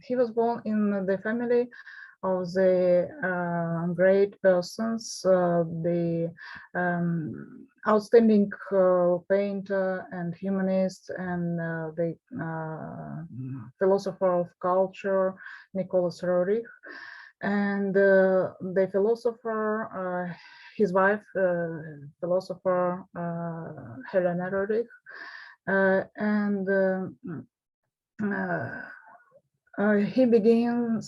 He was born in the family of the great persons, the outstanding painter and humanist and the philosopher of culture, Nicholas Roerich, and the philosopher, his wife, philosopher Helena Roerich, and he began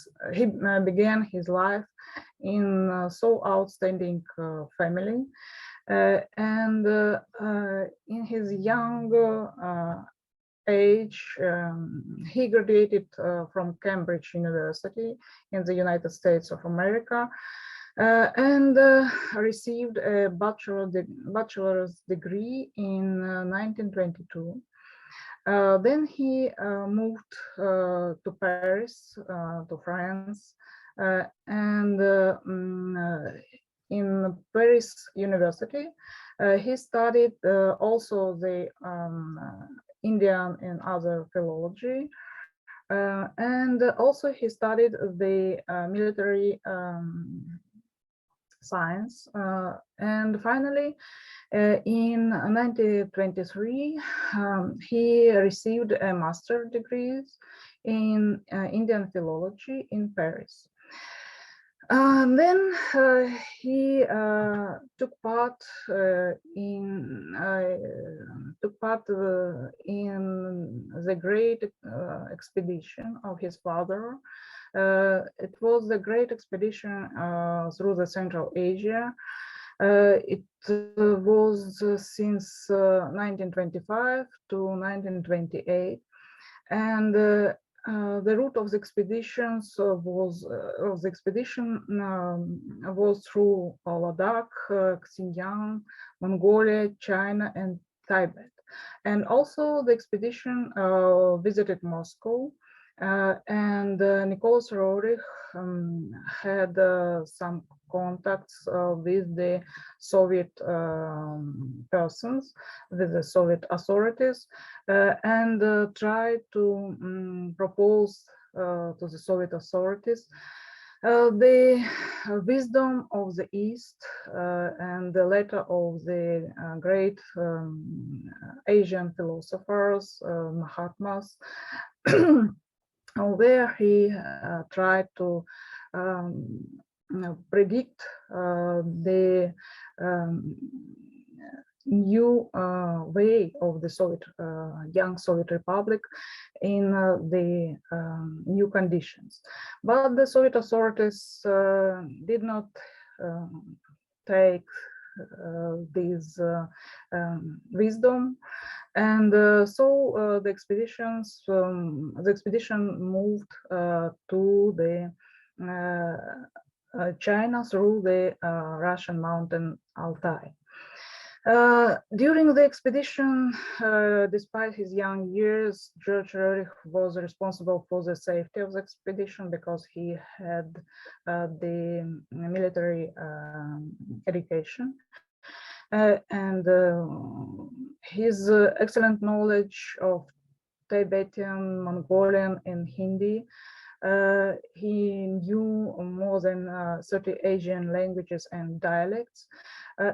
his life in so outstanding family, and in his young age, he graduated from Cambridge University in the United States of America, and received a bachelor's degree in 1922. Then he moved to Paris, to France, and in Paris University, he studied also the Indian and other philology, and also he studied the military science, and finally in 1923 he received a master's degree in Indian philology in Paris. Then he took part in the great expedition of his father. It was the great expedition through the Central Asia. It was since 1925 to 1928, and the route of the expeditions was through Ladakh, Xinjiang, Mongolia, China, and Tibet. And also the expedition visited Moscow, and Nicholas Roerich had some contacts with the Soviet persons, with the Soviet authorities, and tried to propose to the Soviet authorities the wisdom of the East and the letter of the great Asian philosophers, Mahatmas, where he tried to predict the new way of the Soviet, young Soviet Republic in the new conditions. But the Soviet authorities did not take this wisdom, and so the expedition moved to the China through the Russian mountain Altai. During the expedition, despite his young years, George Roerich was responsible for the safety of the expedition because he had the military education. And his excellent knowledge of Tibetan, Mongolian, and Hindi. He knew more than 30 Asian languages and dialects,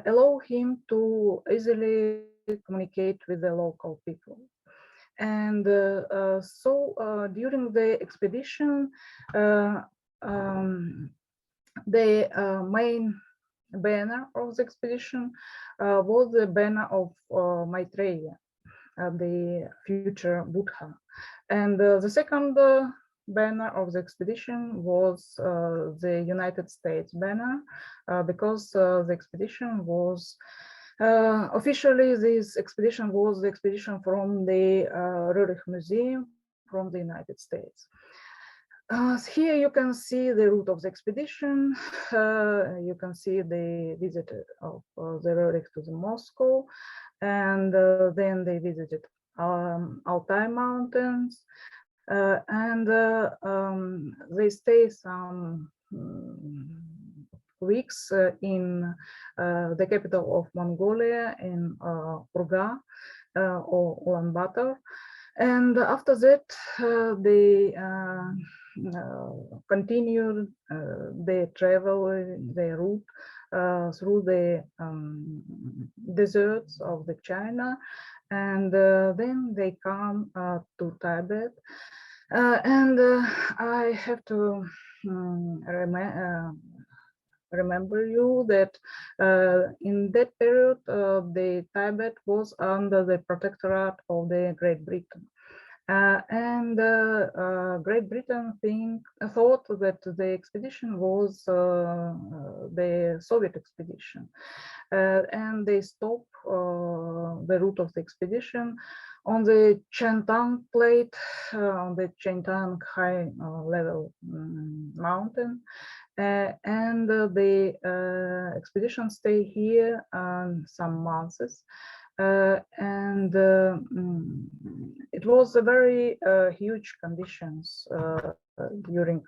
allow him to easily communicate with the local people. And so during the expedition, the main banner of the expedition was the banner of Maitreya, the future Buddha. And the second banner of the expedition was the United States banner, because the expedition was officially, this expedition was the expedition from the Roerich Museum from the United States. Here you can see the route of the expedition. You can see the visit of the Roerich to the Moscow, and then they visited Altai Mountains, and they stay some weeks in the capital of Mongolia, in Urga or Ulaanbaatar. And after that, they continued their travel, their route through the deserts of the China, and then they come to Tibet. And I have to remember you that in that period, the Tibet was under the protectorate of the Great Britain. And Great Britain thought that the expedition was the Soviet expedition. And they stopped the route of the expedition on the Chantang plate, on the Chantang high level mountain. And the expedition stay here some months. And it was a very huge conditions during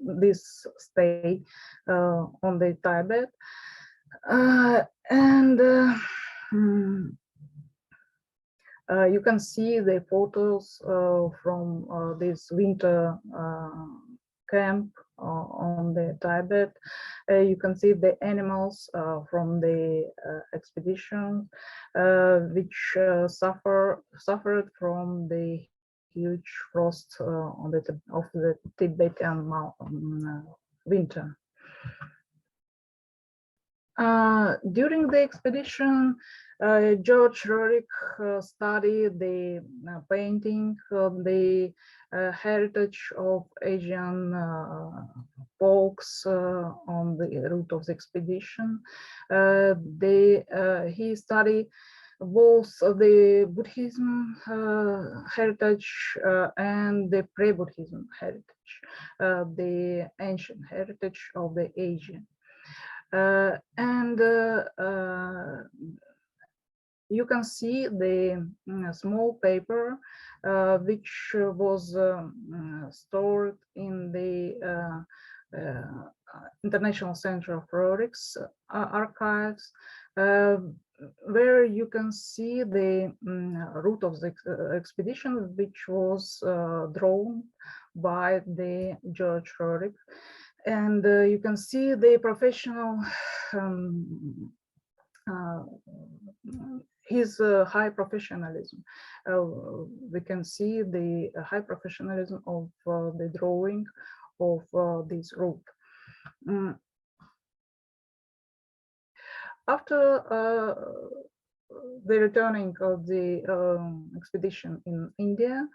this stay on the Tibet. And you can see the photos from this winter camp on the Tibet. You can see the animals from the expedition, which suffered from the huge frost of the Tibetan mountain winter. During the expedition, George Roerich studied the painting, the heritage of Asian folks on the route of the expedition. He studied both the Buddhism heritage and the pre-Buddhism heritage, the ancient heritage of the Asian. And you can see the small paper which was stored in the International Center of Roerich's archives, where you can see the route of the expedition, which was drawn by the George Roerich. And you can see the professional, his high professionalism. We can see the high professionalism of the drawing of this route. After the returning of the expedition in India,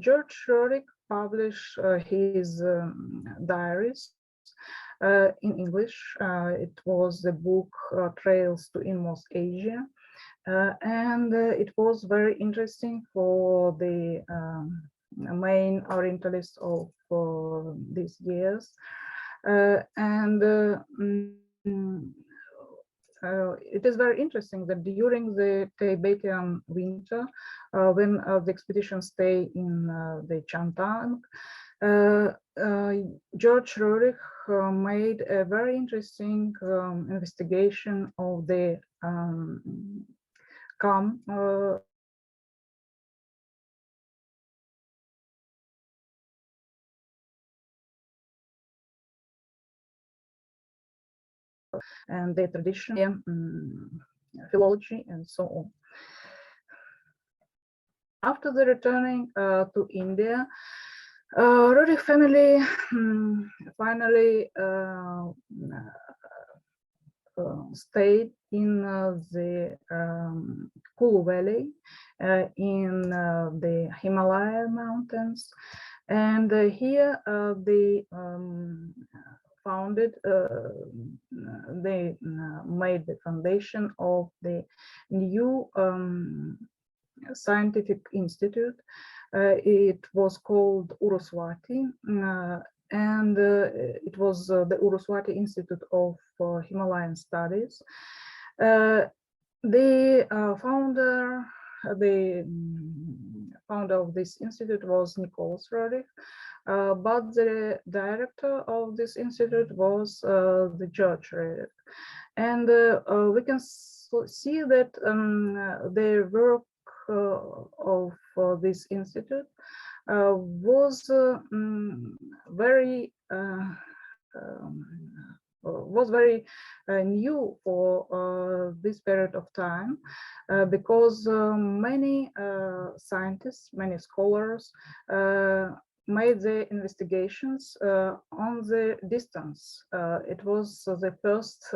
George Roerich published his diaries in English. It was the book Trails to Inmost Asia, and it was very interesting for the main orientalists of these years. It is very interesting that during the Tibetan winter, when the expedition stayed in the Chantang, George Roerich made a very interesting investigation of the Kham and the tradition, philology, and so on. After the returning to India, Roerich family finally stayed in the Kulu Valley in the Himalaya mountains, and here they founded, they made the foundation of the new scientific institute. It was called Uruswati, and it was the Uruswati Institute of Himalayan Studies. The founder of this institute was Nicholas Roerich, but the director of this institute was the George Roerich. And we can see that their work of this institute was very new for this period of time because many scientists, many scholars made the investigations on the distance. It was the first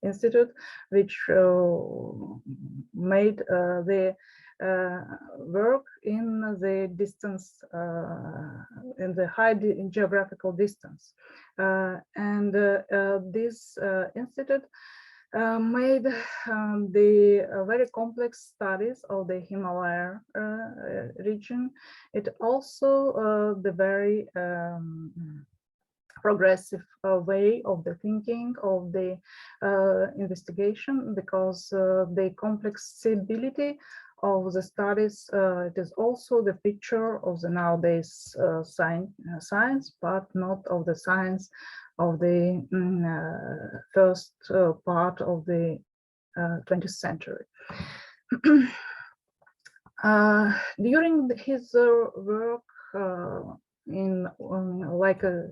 institute which made the work in the distance, in the high geographical distance. And this institute made the very complex studies of the Himalaya region. It also the very progressive way of the thinking of the investigation, because the complexity of the studies, it is also the picture of the nowadays science, but not of the science of the first part of the 20th century. During his work in like a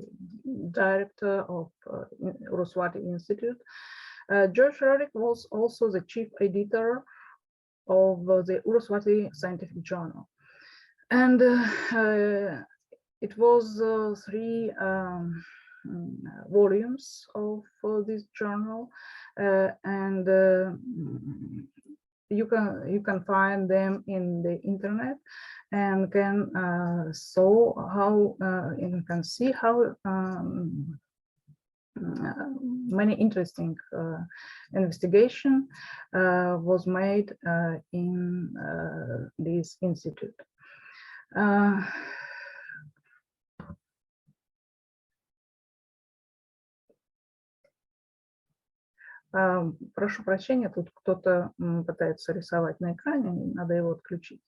director of Urusvati Institute, George Roerich was also the chief editor of the Urusvati Scientific Journal, and it was 3 volumes of this journal, and you can find them in the internet, and can you can see how many interesting investigation was made in this institute. Прошу прощения, тут кто-то пытается рисовать на экране, надо его отключить.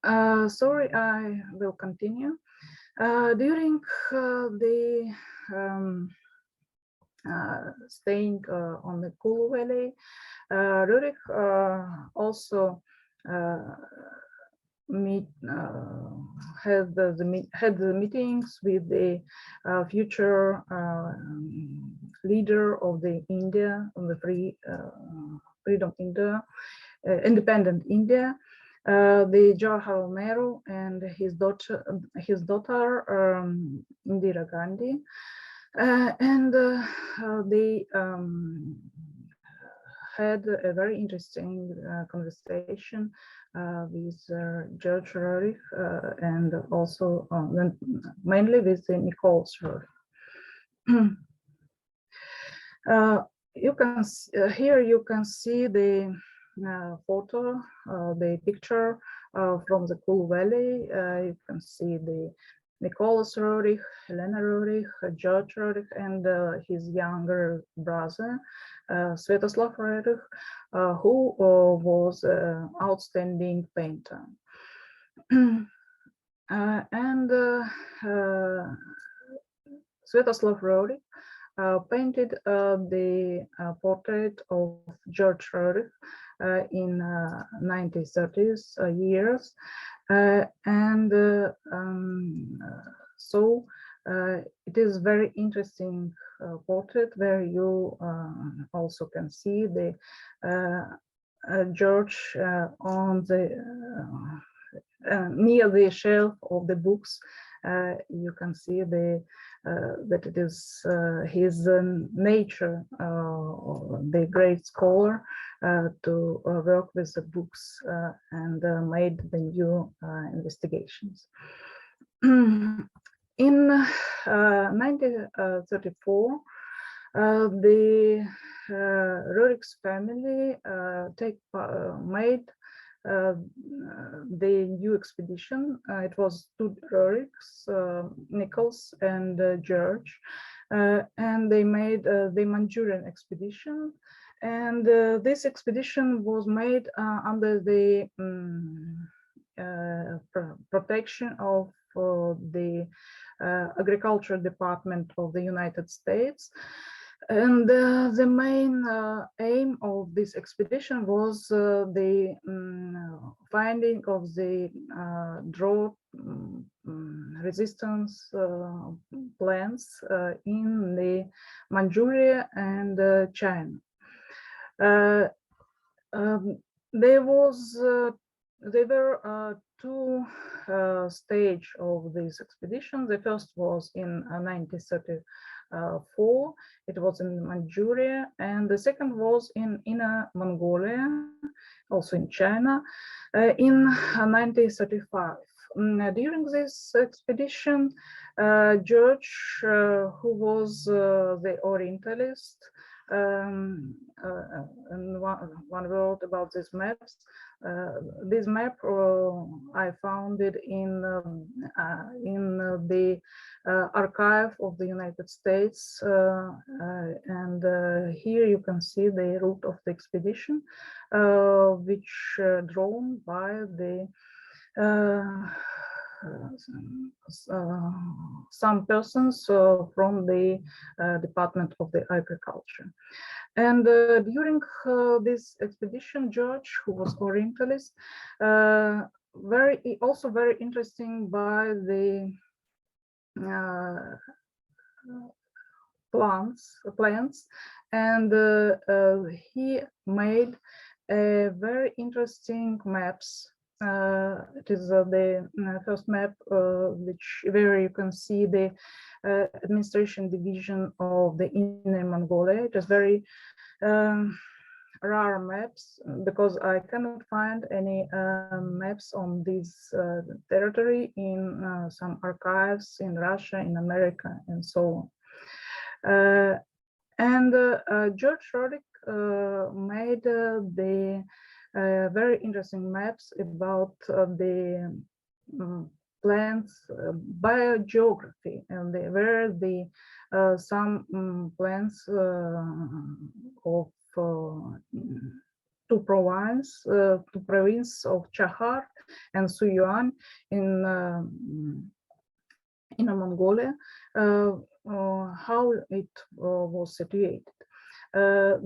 Sorry, I will continue. During the staying on the Kulu Valley, Roerich also had the meetings with the future leader of the India, of the freedom India, independent India, the Jawaharlal Nehru, and his daughter Indira Gandhi, and they had a very interesting conversation with George Roerich, and also mainly with Nicholas Roerich. You can here you can see the photo, the picture from the Kulu Valley. You can see the Nicholas Roerich, Helena Roerich, George Roerich, and his younger brother, Sviatoslav Roerich, who was an outstanding painter. And Sviatoslav Roerich painted the portrait of George Roerich in 1930s years, and so it is very interesting portrait where you also can see the George on the near the shelf of the books. You can see the that it is his nature, the great scholar, to work with the books and made the new investigations. In 1934, the Roerich's family made the new expedition. It was two Roerichs, Nichols and George, and they made the Manchurian expedition. And this expedition was made under the protection of the Agriculture Department of the United States. And the main aim of this expedition was the finding of the drought resistance plants in the Manchuria and China. There were two stages of this expedition. The first was in 1934. It was in Manchuria, and the second was in Inner Mongolia, also in China, in 1935. During this expedition, George, who was the orientalist, and one word about these maps. This map I found it in the archive of the United States, and here you can see the route of the expedition, which drawn by the some persons from the Department of the Agriculture. And during this expedition, George, who was Orientalist, also very interesting by the plants, and he made a very interesting maps. It is the first map where you can see the administration division of the Inner Mongolia. It is very rare maps because I cannot find any maps on this territory in some archives in Russia, in America, and so on. George Roerich made the very interesting maps about the plants biogeography, and where the some plants of two province of Chahar and Suyuan in Mongolia, how it was situated.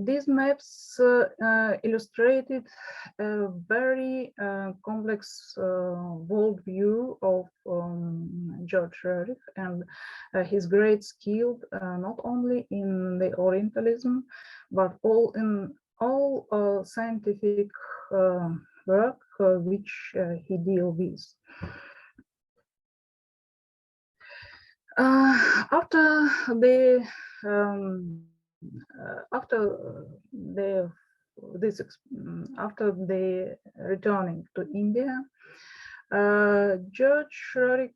These maps illustrated a very complex worldview of George Roerich and his great skill, not only in the Orientalism, but in all scientific work which he deals with. After the returning to India, George Roerich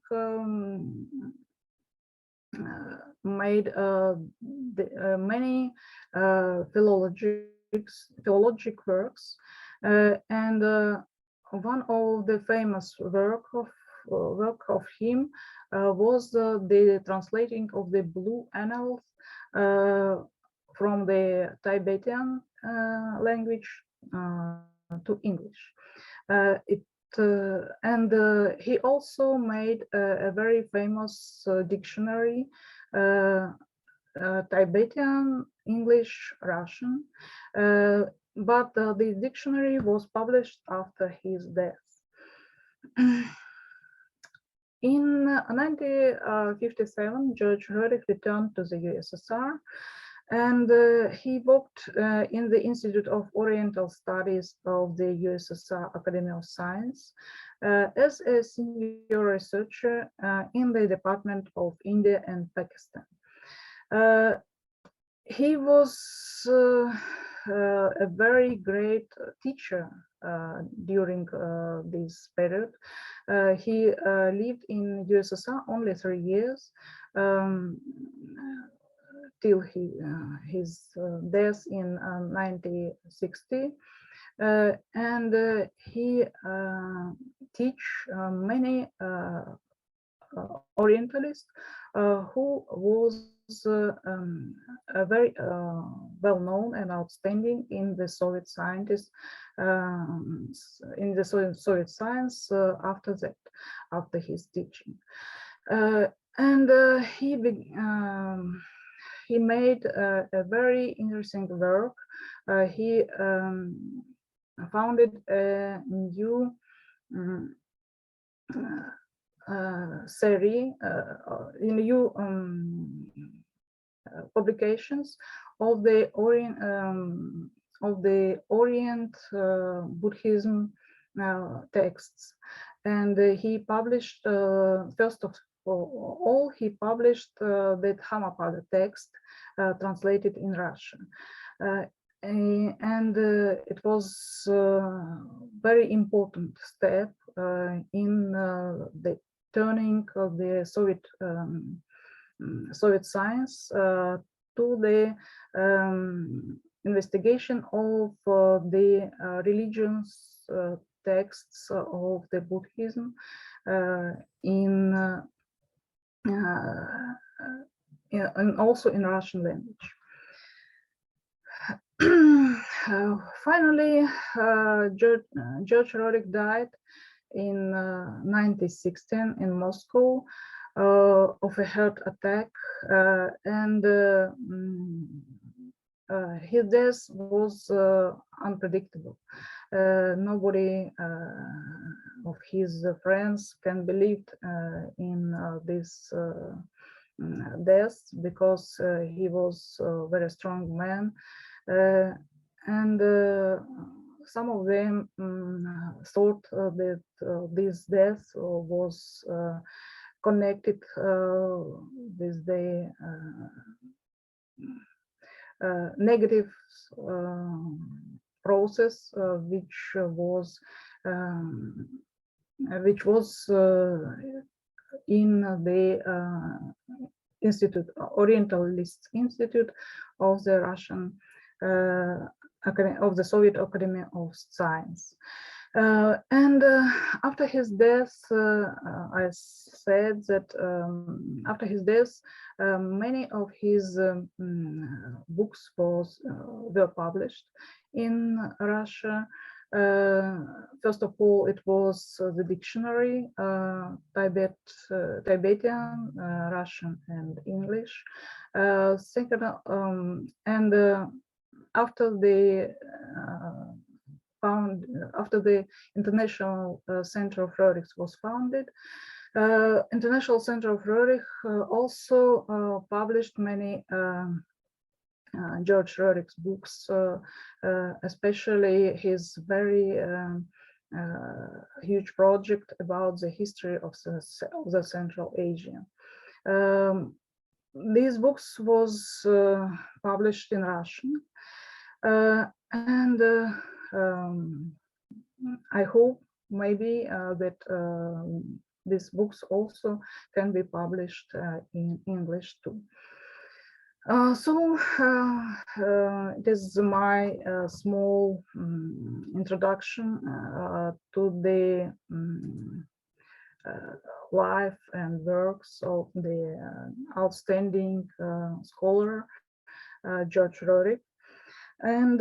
made many philologic works, and one of the famous work of him was the translating of the Blue Annals from the Tibetan language to English. He also made a very famous dictionary, Tibetan, English, Russian, but the dictionary was published after his death. In 1957, George Roerich returned to the USSR, and he worked in the Institute of Oriental Studies of the USSR Academy of Science as a senior researcher in the Department of India and Pakistan. He was a very great teacher during this period. He lived in USSR only 3 years till his death in 1960, and he teach many Orientalists who was a very well-known and outstanding in the Soviet scientists, in the Soviet science after his teaching. he made a very interesting work. He founded a new series, new publications of the Orient Buddhism texts, and he published first of all he published the Dhammapada text translated in Russian, and it was a very important step in the turning of the Soviet science to the investigation of the religions texts of the Buddhism and also in Russian language. Finally, George Roerich died in 1916 in Moscow of a heart attack, and his death was unpredictable. Nobody of his friends can believe in this death, because he was a very strong man, and some of them thought that this death was connected with the negative process which was in the Orientalist Institute of the Russian of the Soviet Academy of Science. And after his death, I said that after his death, many of his books were published in Russia. First of all, it was the dictionary, Tibetan, Russian, and English. Second, and after the International Center of Roerich was founded, International Center of Roerich also published many George Roerich's books, especially his very huge project about the history of the Central Asia. These books was published in Russian, and I hope maybe that these books also can be published in English too. So it is my small introduction to the life and works of the outstanding scholar George Roerich, and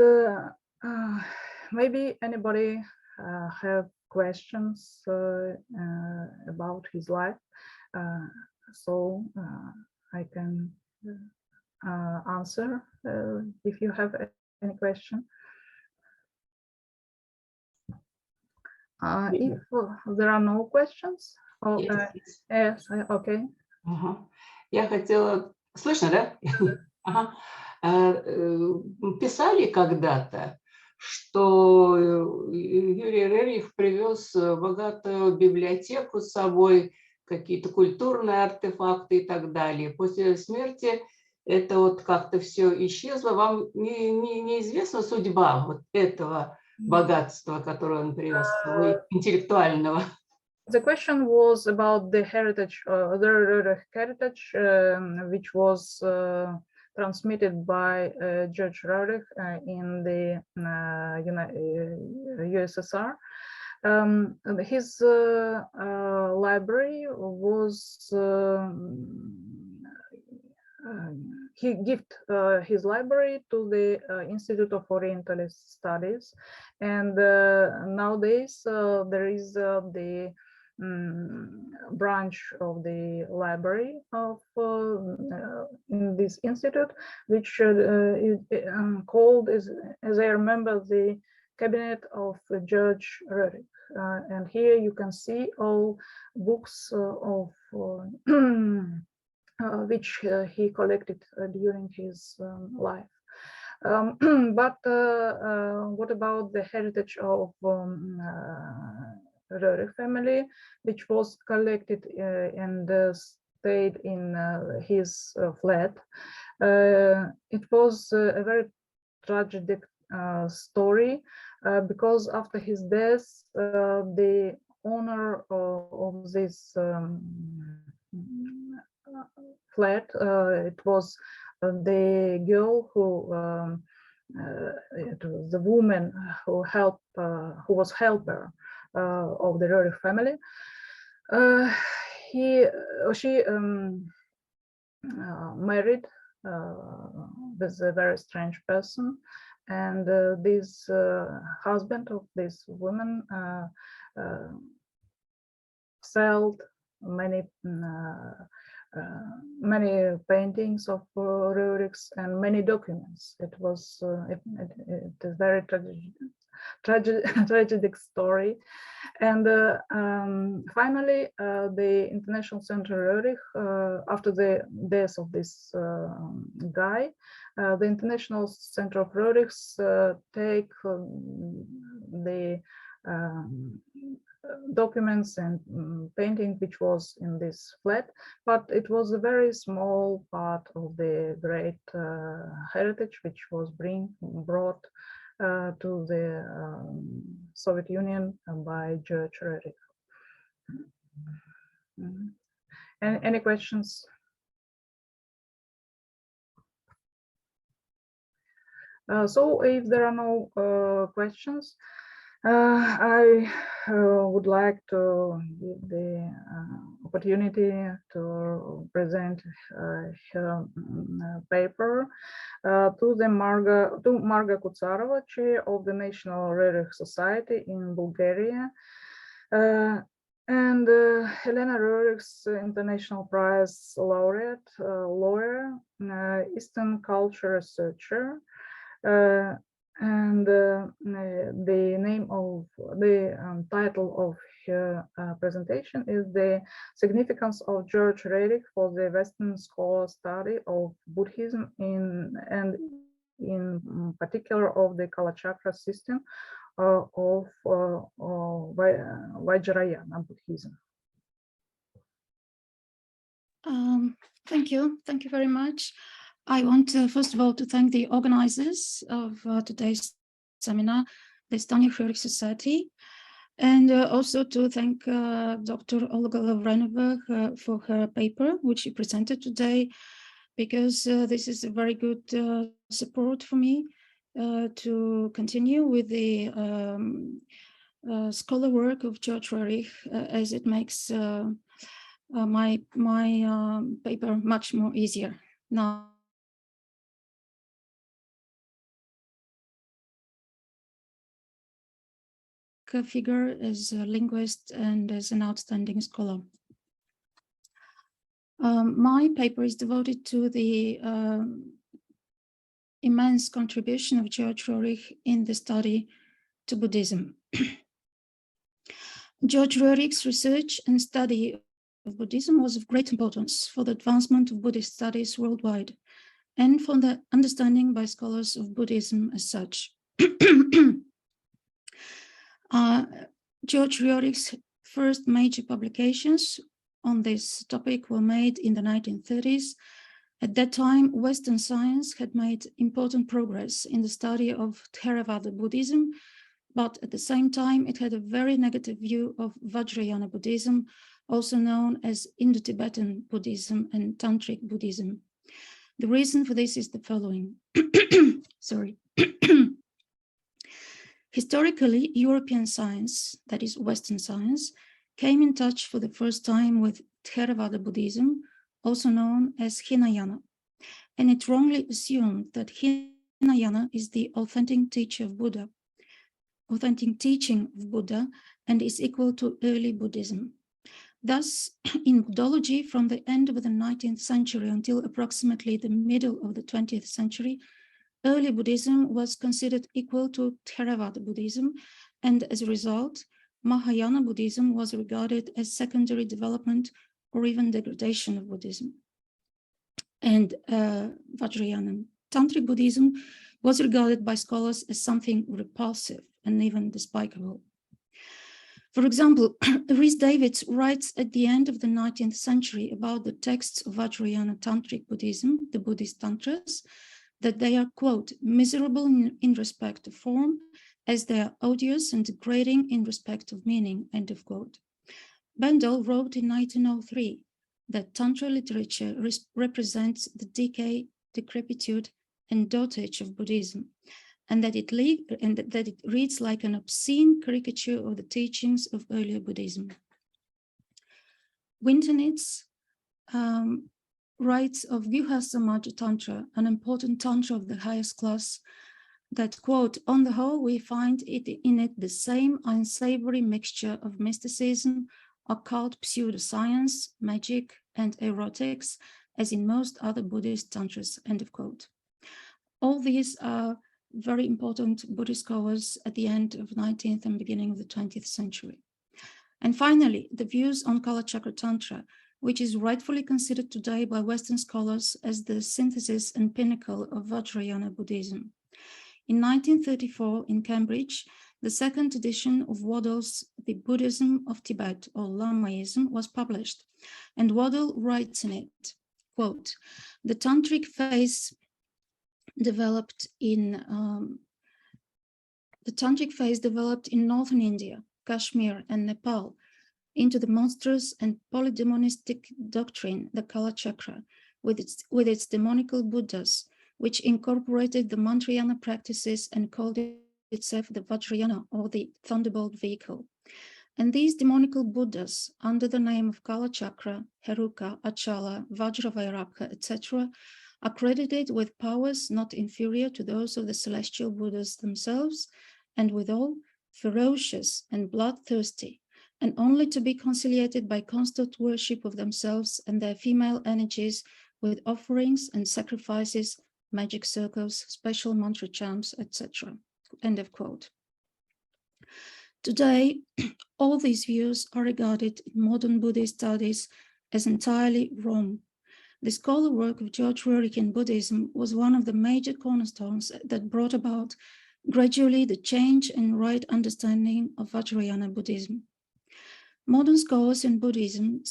maybe anybody have questions about his life, so I can answer if you have any question. If there are no questions, yes, okay. Я хотела, слышно, да? Ага. Писали когда-то, что Юрий Роерих привез богатую библиотеку с собой, какие-то культурные артефакты и так далее. После смерти это вот как-то все исчезло. Вам неизвестна судьба вот этого богатства, которое он привез, интеллектуального? The question was about the heritage, the Roerich heritage, which was transmitted by George Roerich in the USSR. His library was he gave his library to the Institute of Orientalist Studies, and nowadays there is the branch of the library of in this institute, which is called, as I remember, the Cabinet of George Roerich. And here you can see all books of which he collected during his life. But what about the heritage of Roerich family, which was collected and stayed in his flat? It was a very tragic story because after his death, the owner of this flat, it was the girl who it was the woman who helped, who was helper of the Roerich family. She married with a very strange person, and this husband of this woman sold many many paintings of Roerich's and many documents. It was it is very tragic story. And finally, the International Center Roerich, after the death of this guy, the International Center of Roerich's take the documents and painting which was in this flat, but it was a very small part of the great heritage which was brought to the Soviet Union by George Roerich. Any questions? So if there are no questions, I would like to give the opportunity to present her paper to Marga Koutsarova, chair of the National Roerich Society in Bulgaria, and Helena Roerich's International Prize Laureate, lawyer, Eastern culture researcher. And the name of the title of her presentation is The Significance of George Roerich for the Western Scholar Study of Buddhism and in particular of the Kalacakra system of Vajrayana Buddhism. Thank you very much. I want first of all to thank the organizers of today's seminar, the Estonian Roerich Society, and also to thank Dr. Olga Lavrenova for her paper, which she presented today, because this is a very good support for me to continue with the scholar work of George Roerich, as it makes my paper much more easier now. Figure as a linguist and as an outstanding scholar. My paper is devoted to the immense contribution of George Roerich in the study to Buddhism. George Roerich's research and study of Buddhism was of great importance for the advancement of Buddhist studies worldwide and for the understanding by scholars of Buddhism as such. George Roerich's first major publications on this topic were made in the 1930s. At that time, Western science had made important progress in the study of Theravada Buddhism, but at the same time, it had a very negative view of Vajrayana Buddhism, also known as Indo-Tibetan Buddhism and Tantric Buddhism. The reason for this is the following. Sorry. Historically, European science, that is Western science, came in touch for the first time with Theravada Buddhism, also known as Hinayana, and it wrongly assumed that Hinayana is the authentic teaching of Buddha, and is equal to early Buddhism. Thus, in Buddhology, from the end of the 19th century until approximately the middle of the 20th century, early Buddhism was considered equal to Theravada Buddhism, and as a result, Mahayana Buddhism was regarded as secondary development or even degradation of Buddhism. And Vajrayana Tantric Buddhism was regarded by scholars as something repulsive and even despicable. For example, Rhys Davids writes at the end of the 19th century about the texts of Vajrayana Tantric Buddhism, the Buddhist Tantras, that they are, quote, miserable in respect of form, as they are odious and degrading in respect of meaning, end of quote. Bendel wrote in 1903 that Tantra literature represents the decay, decrepitude, and dotage of Buddhism, and that it reads like an obscene caricature of the teachings of earlier Buddhism. Wintonitz writes of Vyuha Tantra, an important Tantra of the highest class, that, quote, on the whole, we find in it the same unsavory mixture of mysticism, occult pseudoscience, magic, and erotics, as in most other Buddhist Tantras, end of quote. All these are very important Buddhist scholars at the end of the 19th and beginning of the 20th century. And finally, the views on Kalacakra Tantra, which is rightfully considered today by Western scholars as the synthesis and pinnacle of Vajrayana Buddhism. In 1934, in Cambridge, the second edition of Waddell's The Buddhism of Tibet, or Lamaism, was published, and Waddell writes in it, quote, the tantric phase developed in northern India, Kashmir, and Nepal into the monstrous and polydemonistic doctrine, the Kalacakra, with its demonical Buddhas, which incorporated the Mantrayana practices and called itself the Vajrayana, or the Thunderbolt vehicle. And these demonical Buddhas, under the name of Kalacakra, Heruka, Achala, Vajravairaka, etc., are credited with powers not inferior to those of the celestial Buddhas themselves, and withal ferocious and bloodthirsty, and only to be conciliated by constant worship of themselves and their female energies with offerings and sacrifices, magic circles, special mantra charms, etc. End of quote. Today, all these views are regarded in modern Buddhist studies as entirely wrong. The scholar work of George Roerich in Buddhism was one of the major cornerstones that brought about gradually the change and right understanding of Vajrayana Buddhism. Modern scholars in Buddhism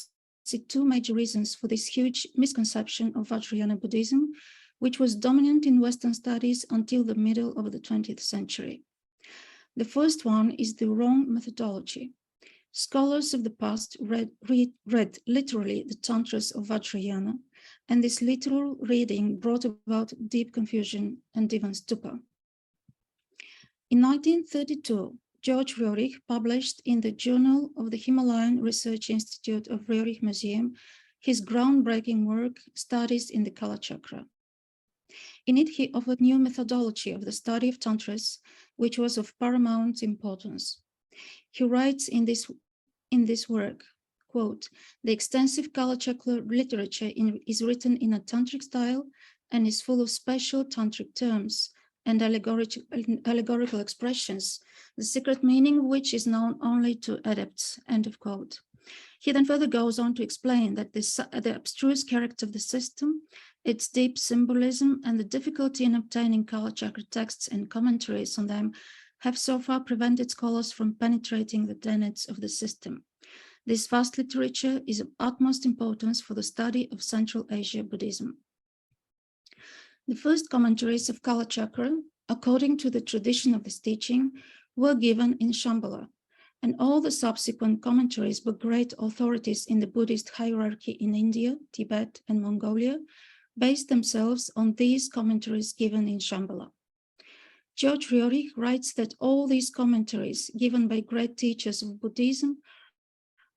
see two major reasons for this huge misconception of Vajrayana Buddhism, which was dominant in Western studies until the middle of the 20th century. The first one is the wrong methodology. Scholars of the past read literally the Tantras of Vajrayana, and this literal reading brought about deep confusion and even stupor. In 1932, George Roerich published in the Journal of the Himalayan Research Institute of Roerich Museum his groundbreaking work, Studies in the Kalacakra. In it, he offered new methodology of the study of Tantras, which was of paramount importance. He writes in this work, quote, the extensive Kalacakra literature is written in a tantric style and is full of special tantric terms and allegorical expressions, the secret meaning of which is known only to adepts, end of quote. He then further goes on to explain that the abstruse character of the system, its deep symbolism, and the difficulty in obtaining Kalacakra texts and commentaries on them have so far prevented scholars from penetrating the tenets of the system. This vast literature is of utmost importance for the study of Central Asia Buddhism. The first commentaries of Kalacakra, according to the tradition of this teaching, were given in Shambhala, and all the subsequent commentaries were great authorities in the Buddhist hierarchy in India, Tibet, and Mongolia, based themselves on these commentaries given in Shambhala. George Roerich writes that all these commentaries given by great teachers of Buddhism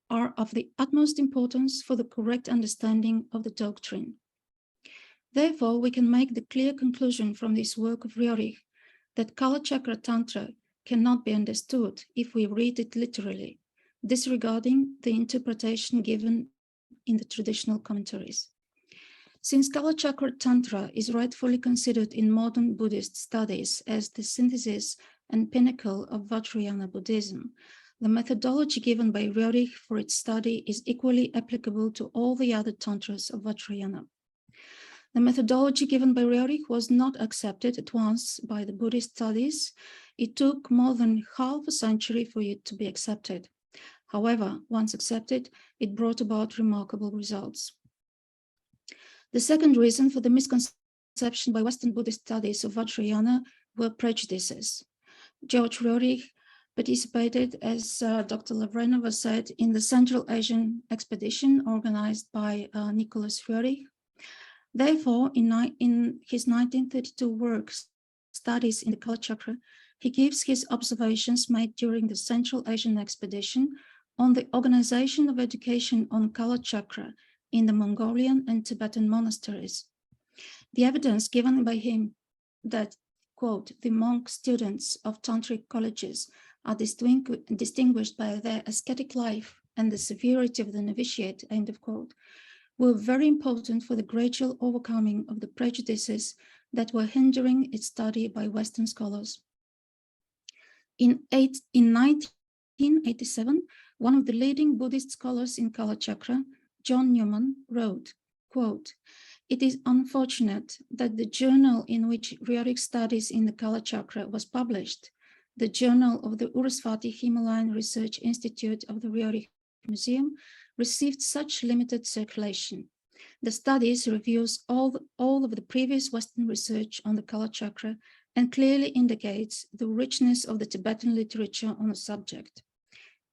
are of the utmost importance for the correct understanding of the doctrine. Therefore, we can make the clear conclusion from this work of Roerich that Kalacakra Tantra cannot be understood if we read it literally, disregarding the interpretation given in the traditional commentaries. Since Kalacakra Tantra is rightfully considered in modern Buddhist studies as the synthesis and pinnacle of Vajrayana Buddhism, the methodology given by Roerich for its study is equally applicable to all the other tantras of Vajrayana. The methodology given by Roerich was not accepted at once by the Buddhist studies. It took more than half a century for it to be accepted. However, once accepted, it brought about remarkable results. The second reason for the misconception by Western Buddhist studies of Vajrayana were prejudices. George Roerich participated, as Dr. Lavrenova said, in the Central Asian expedition organized by Nicholas Roerich. Therefore, in his 1932 work, Studies in the Kalacakra, he gives his observations made during the Central Asian expedition on the organization of education on Kalacakra in the Mongolian and Tibetan monasteries. The evidence given by him that, quote, the monk students of tantric colleges are distinguished by their ascetic life and the severity of the novitiate, end of quote, were very important for the gradual overcoming of the prejudices that were hindering its study by Western scholars. In 1987, one of the leading Buddhist scholars in Kalacakra, John Newman, wrote, quote, "It is unfortunate that the journal in which Roerich studies in the Kalacakra was published, the Journal of the Urusvati Himalayan Research Institute of the Roerich Museum, received such limited circulation. The studies reviews all of the previous Western research on the Kalacakra and clearly indicates the richness of the Tibetan literature on the subject.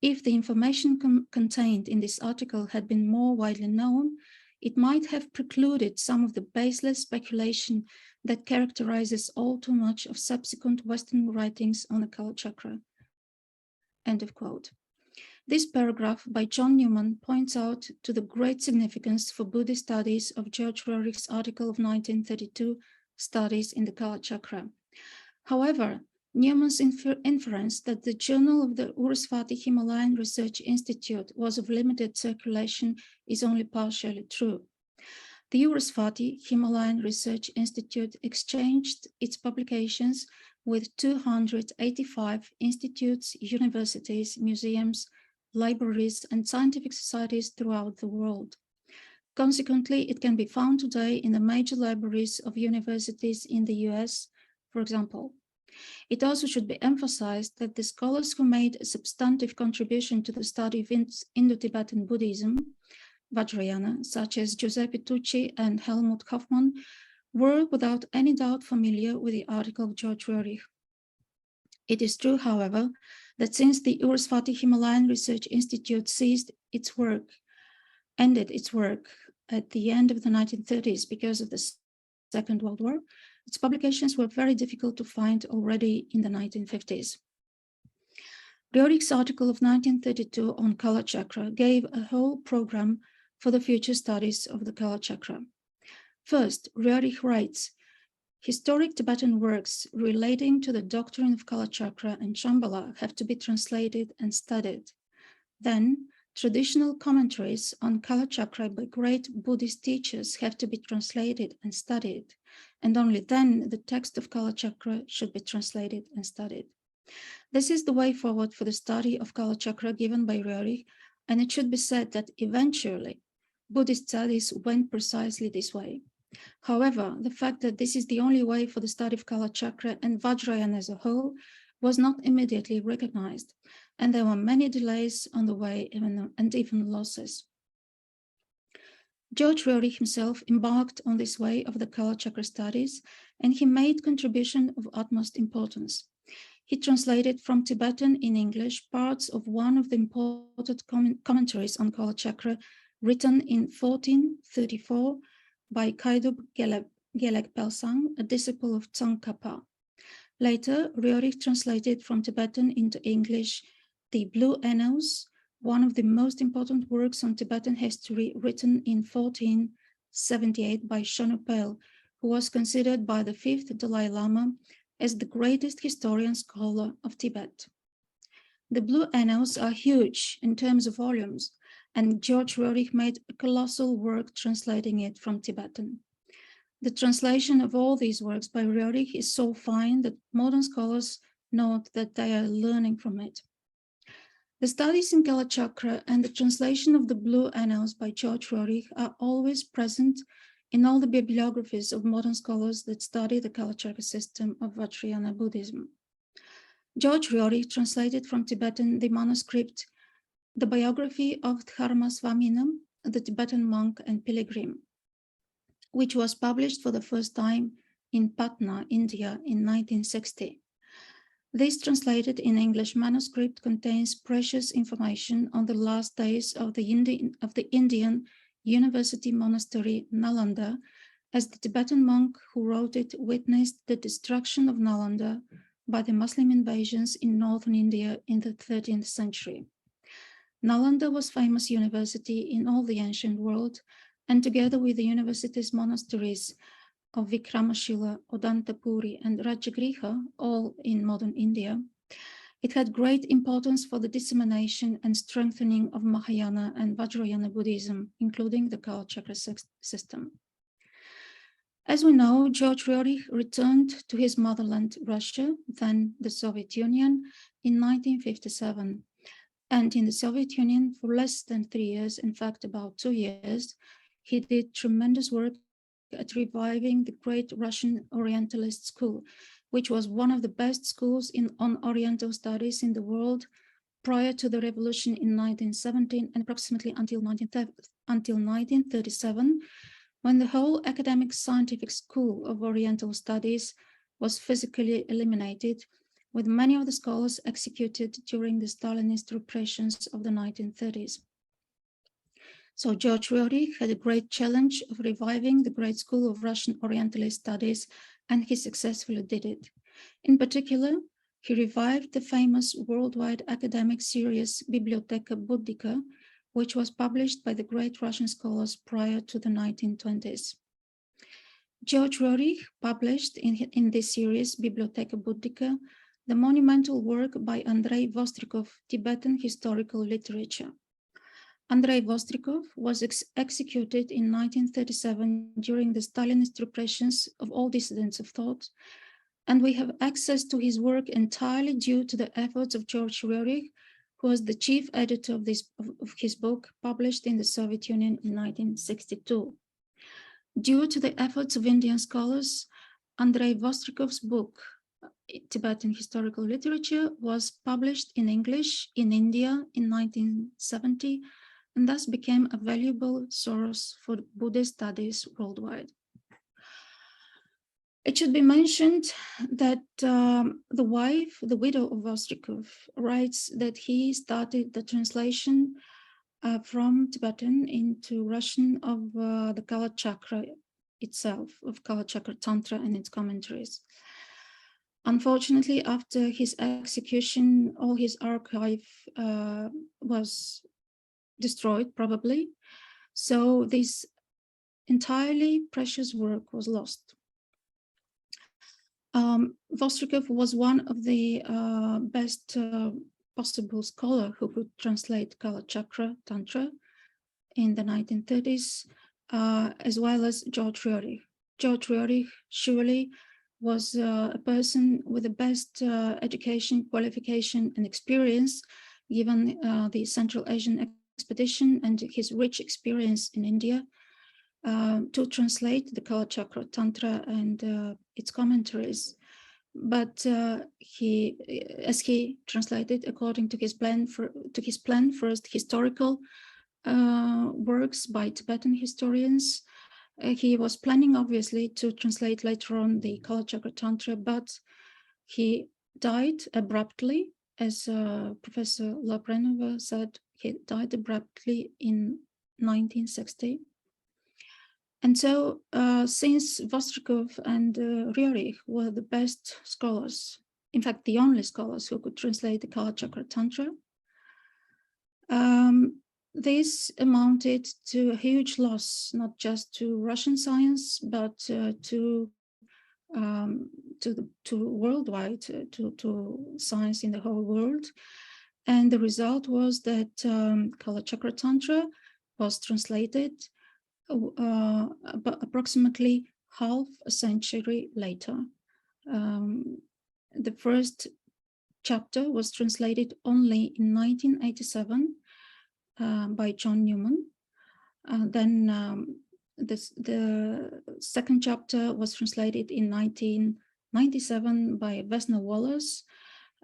If the information contained in this article had been more widely known, it might have precluded some of the baseless speculation that characterizes all too much of subsequent Western writings on the Kalacakra." End of quote. This paragraph by John Newman points out to the great significance for Buddhist studies of George Roerich's article of 1932, Studies in the Kalacakra. However, Newman's inference that the Journal of the Urusvati Himalayan Research Institute was of limited circulation is only partially true. The Urusvati Himalayan Research Institute exchanged its publications with 285 institutes, universities, museums, libraries, and scientific societies throughout the world. Consequently, it can be found today in the major libraries of universities in the US, for example. It also should be emphasized that the scholars who made a substantive contribution to the study of Indo-Tibetan Buddhism, Vajrayana, such as Giuseppe Tucci and Helmut Hoffmann, were without any doubt familiar with the article of George Roerich. It is true, however, that since the Urusvati Himalayan Research Institute ended its work at the end of the 1930s because of the Second World War, its publications were very difficult to find already in the 1950s. Roerich's article of 1932 on Kalacakra gave a whole program for the future studies of the Kalacakra. First, Roerich writes, "Historic Tibetan works relating to the doctrine of Kalacakra and Shambhala have to be translated and studied. Then, traditional commentaries on Kalacakra by great Buddhist teachers have to be translated and studied, and only then the text of Kalacakra should be translated and studied. This is the way forward for the study of Kalacakra given by Roerich, and it should be said that eventually Buddhist studies went precisely this way. However, the fact that this is the only way for the study of Kalacakra and Vajrayana as a whole was not immediately recognized, and there were many delays on the way and even losses. George Roerich himself embarked on this way of the Kalacakra studies, and he made contribution of utmost importance. He translated from Tibetan in English parts of one of the important commentaries on Kalacakra written in 1434 by Kaidub Gelek Pelsang, a disciple of Tsongkhapa. Later, Roerich translated from Tibetan into English the Blue Annals, one of the most important works on Tibetan history written in 1478 by Shonupel, who was considered by the 5th Dalai Lama as the greatest historian scholar of Tibet. The blue annals are huge in terms of volumes, and George Roerich made a colossal work translating it from Tibetan. The translation of all these works by Roerich is so fine that modern scholars note that they are learning from it. The studies in Kalacakra and the translation of the Blue Annals by George Roerich are always present in all the bibliographies of modern scholars that study the Kalacakra system of Vajrayana Buddhism. George Roerich translated from Tibetan the manuscript, The Biography of Dharma Swaminam, the Tibetan monk and pilgrim, which was published for the first time in Patna, India in 1960. This translated in English manuscript contains precious information on the last days of the Indian University monastery Nalanda, as the Tibetan monk who wrote it witnessed the destruction of Nalanda by the Muslim invasions in northern India in the 13th century. Nalanda was a famous university in all the ancient world, and together with the university's monasteries of Vikramashila, Odantapuri, and Rajagriha, all in modern India, it had great importance for the dissemination and strengthening of Mahayana and Vajrayana Buddhism, including the Kalacakra system. As we know, George Roerich returned to his motherland, Russia, then the Soviet Union, in 1957. And in the Soviet Union, for less than 3 years, in fact, about 2 years, he did tremendous work at reviving the great Russian Orientalist school, which was one of the best schools on Oriental studies in the world prior to the revolution in 1917 and approximately until 1937, when the whole academic scientific school of Oriental studies was physically eliminated, with many of the scholars executed during the Stalinist repressions of the 1930s. So George Roerich had a great challenge of reviving the great school of Russian Orientalist studies, and he successfully did it. In particular, he revived the famous worldwide academic series Bibliotheca Buddhica, which was published by the great Russian scholars prior to the 1920s. George Roerich published in this series, Bibliotheca Buddhica, the monumental work by Andrei Vostrikov, Tibetan Historical Literature. Andrei Vostrikov was executed in 1937 during the Stalinist repressions of all dissidents of thought, and we have access to his work entirely due to the efforts of George Roerich, who was the chief editor of his book, published in the Soviet Union in 1962. Due to the efforts of Indian scholars, Andrei Vostrikov's book, Tibetan Historical Literature, was published in English in India in 1970, and thus became a valuable source for Buddhist studies worldwide. It should be mentioned that the widow of Vostrikov, writes that he started the translation from Tibetan into Russian of the Kalacakra itself, of Kalacakra Tantra and its commentaries. Unfortunately, after his execution, all his archive was destroyed, probably. So this entirely precious work was lost. Vostrikov was one of the best possible scholar who could translate Kalacakra Tantra in the 1930s, as well as George Roerich. George Roerich surely was a person with the best education, qualification, and experience, given the Central Asian expedition and his rich experience in India, to translate the Kalacakra Tantra and its commentaries. But as he translated according to his plan, first historical works by Tibetan historians, he was planning, obviously, to translate later on the Kalacakra Tantra, but he died abruptly, as Professor Lavrenova said. He died abruptly in 1960. And so, since Vostrikov and Roerich were the best scholars, in fact, the only scholars who could translate the Kalacakra Tantra, this amounted to a huge loss, not just to Russian science, but to worldwide, to science in the whole world. And the result was that Kalacakra Tantra was translated approximately half a century later. The first chapter was translated only in 1987 by John Newman. Then the second chapter was translated in 1997 by Vesna Wallace,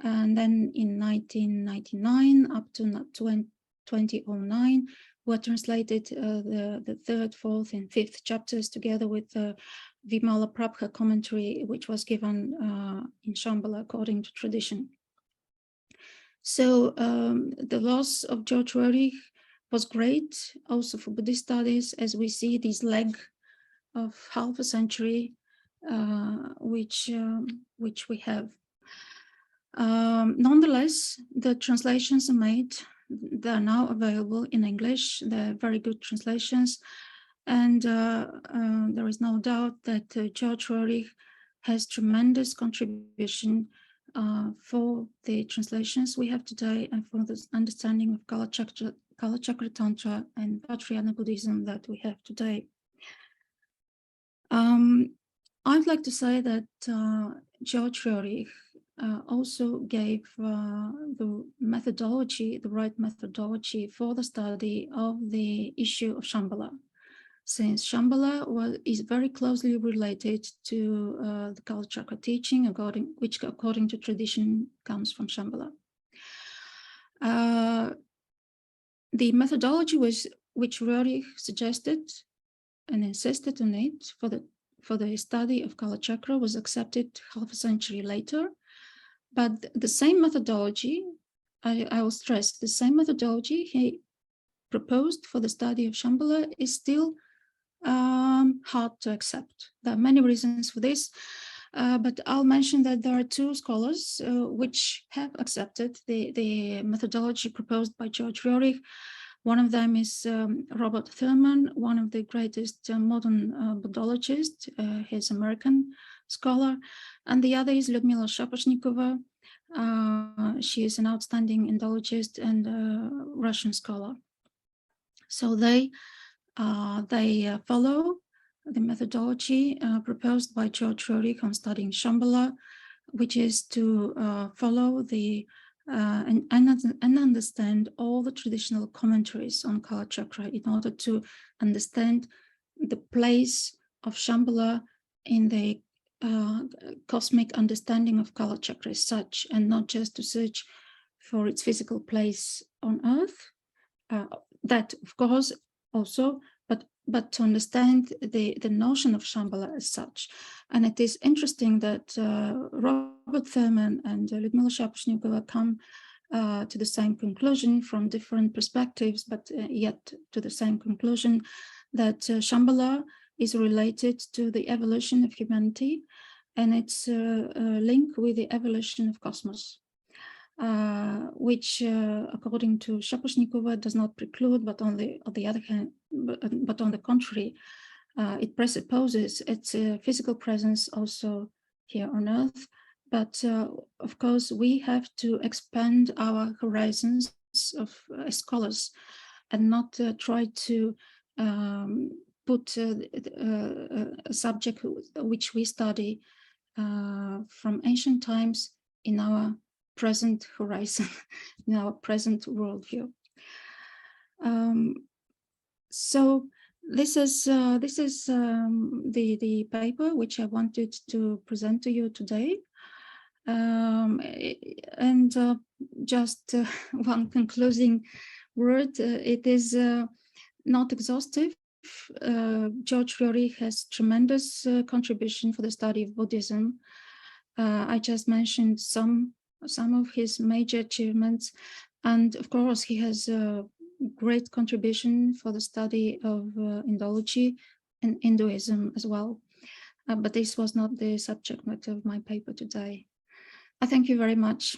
and then in 1999 up to 2009 were translated the third, fourth, and fifth chapters together with the Vimala Prabha commentary, which was given in Shambhala according to tradition. So the loss of George Roerich was great also for Buddhist studies, as we see this leg of half a century which we have. Nonetheless, the translations are made. They are now available in English. They're very good translations, and there is no doubt that George Roerich has tremendous contribution for the translations we have today and for the understanding of Kalacakra Tantra and Vajrayana Buddhism that we have today. I'd like to say that George Roerich also gave the methodology, the right methodology for the study of the issue of Shambhala, since Shambhala is very closely related to the Kalacakra teaching, which according to tradition comes from Shambhala. The methodology which Roerich suggested and insisted on it for the study of Kalacakra was accepted half a century later. But the same methodology, I will stress, the same methodology he proposed for the study of Shambhala is still hard to accept. There are many reasons for this, but I'll mention that there are two scholars which have accepted the methodology proposed by George Roerich. One of them is Robert Thurman, one of the greatest modern Buddhologists. He's an American scholar, and the other is Lyudmila Shaposhnikova. She is an outstanding Indologist and Russian scholar. So they follow the methodology proposed by George Roerich on studying Shambhala, which is to follow the and understand all the traditional commentaries on Kalacakra in order to understand the place of Shambhala in the cosmic understanding of Kalacakra as such, and not just to search for its physical place on earth. That, of course, also, but to understand the notion of Shambhala as such. And it is interesting that Robert Thurman and Lyudmila Shaposhnikova come to the same conclusion from different perspectives, but yet to the same conclusion that Shambhala is related to the evolution of humanity and its link with the evolution of cosmos. Which, according to Shaposhnikova, does not preclude, but on the other hand, but on the contrary, it presupposes its physical presence also here on Earth. But of course, we have to expand our horizons of scholars and not try to put a subject which we study from ancient times in our present horizon, in our present worldview. So this is the paper which I wanted to present to you today. And just one concluding word, it is not exhaustive. George Roerich has tremendous contribution for the study of Buddhism. I just mentioned some of his major achievements, and of course he has a great contribution for the study of Indology and Hinduism as well. But this was not the subject matter of my paper today. I thank you very much.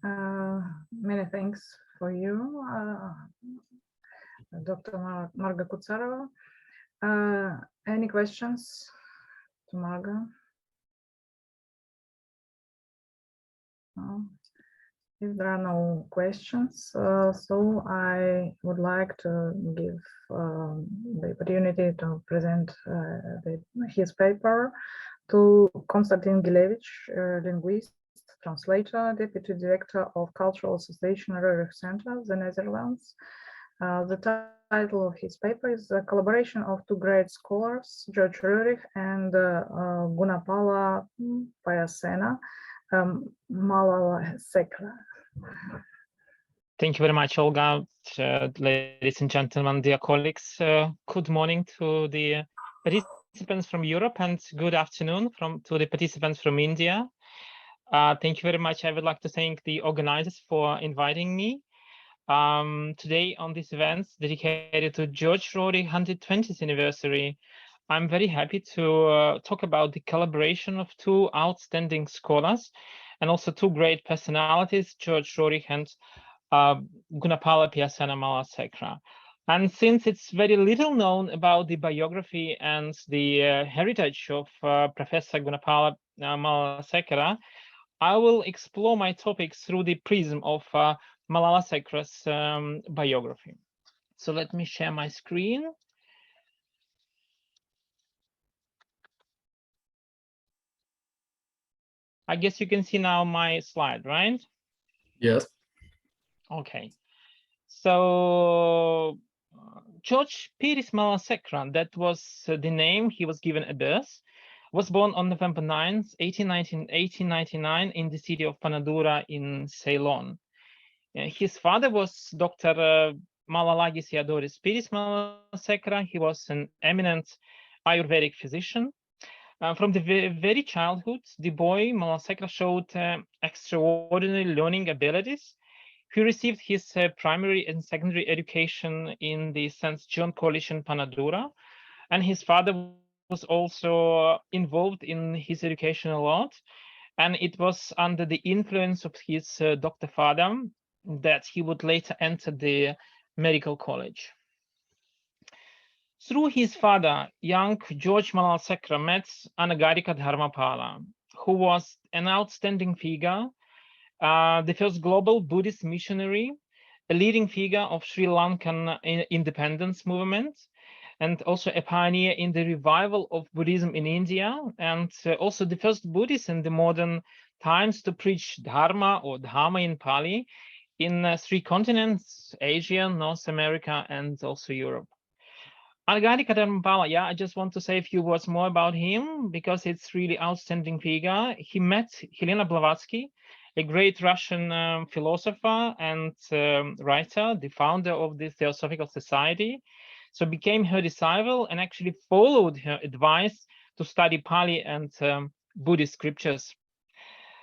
Many thanks for you, Dr. Marga Koutsarova. Any questions to Marga? No? If there are no questions, so I would like to give the opportunity to present his paper to Konstantin Gilevich, linguist, translator, deputy director of Cultural Association Roerich Center, the Netherlands. The title of his paper is a collaboration of two great scholars, George Roerich and Gunapala Piyasena, Malalasekera. Thank you very much, Olga. Ladies and gentlemen, dear colleagues, good morning to the participants from Europe and good afternoon to the participants from India. Thank you very much. I would like to thank the organizers for inviting me today on this event dedicated to George Roerich 120th anniversary. I'm very happy to talk about the collaboration of two outstanding scholars and also two great personalities, George Roerich and Gunapala Piyasena Malalasekera. And since it's very little known about the biography and the heritage of Professor Gunapala Malalasekera, I will explore my topics through the prism of Malalasekera's biography. So let me share my screen. I guess you can see now my slide, right? Yes. Okay. So George Piris Malalasekera, that was the name he was given at birth, was born on November 9th, 1899 in the city of Panadura in Ceylon. His father was Dr. Malalagi Theodoris Piris Malalasekera. He was an eminent Ayurvedic physician. From the very childhood, the boy Malalasekera showed extraordinary learning abilities. He received his primary and secondary education in the St. John College in Panadura, and his father was also involved in his education a lot. And it was under the influence of his doctor father that he would later enter the medical college. Through his father, young George Malalasekera met Anagarika Dharmapala, who was an outstanding figure, the first global Buddhist missionary, a leading figure of Sri Lankan independence movement, and also a pioneer in the revival of Buddhism in India, and also the first Buddhist in the modern times to preach Dharma or Dhamma in Pali in 3 continents, Asia, North America, and also Europe. Anagarika Dharmapala, yeah, I just want to say a few words more about him because it's really outstanding figure. He met Helena Blavatsky, a great Russian philosopher and writer, the founder of the Theosophical Society. So became her disciple and actually followed her advice to study Pali and Buddhist scriptures.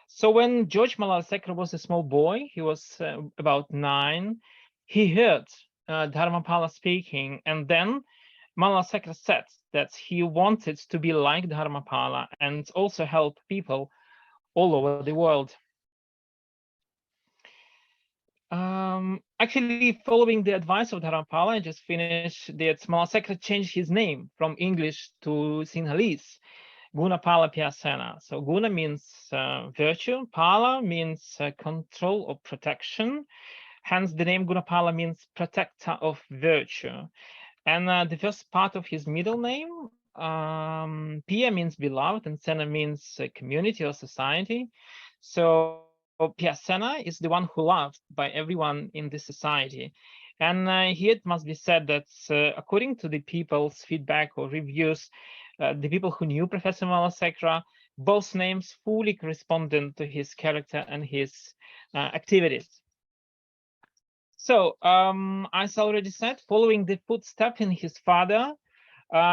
So when George Malalasekera was a small boy, he was about 9, he heard Dharmapala speaking, and then Malalasekera said that he wanted to be like Dharmapala and also help people all over the world. Actually, following the advice of Dharmapala, I just finished that Malalasekera changed his name from English to Sinhalese, Gunapala Piyasena. So Guna means virtue, Pala means control or protection. Hence, the name Gunapala means protector of virtue. And the first part of his middle name, Piya means beloved, and Sena means community or society. So Piyasena is the one who loved by everyone in the society. And here it must be said that according to the people's feedback or reviews, the people who knew Professor Malalasekera, both names fully corresponded to his character and his activities. So, as I already said, following the footsteps in his father,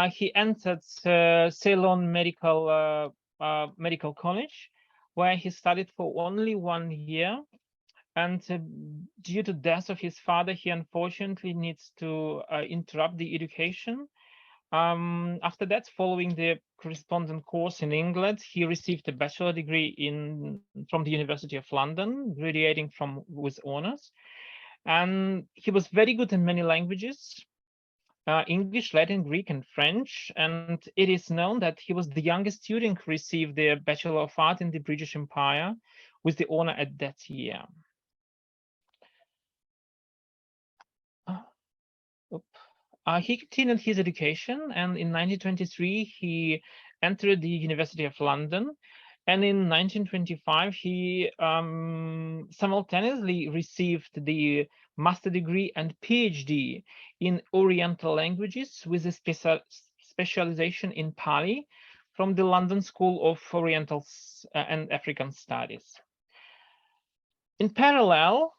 he entered Ceylon Medical College, where he studied for only 1 year. And due to death of his father, he unfortunately needs to interrupt the education. After that, following the correspondence course in England, he received a bachelor degree from the University of London, graduating with honors. And he was very good in many languages, English, Latin, Greek, and French. And it is known that he was the youngest student who received the Bachelor of Art in the British Empire with the honor at that year. He continued his education, and in 1923 he entered the University of London, and in 1925 he simultaneously received the master degree and PhD in Oriental languages with a specialization in Pali from the London School of Oriental and African Studies. In parallel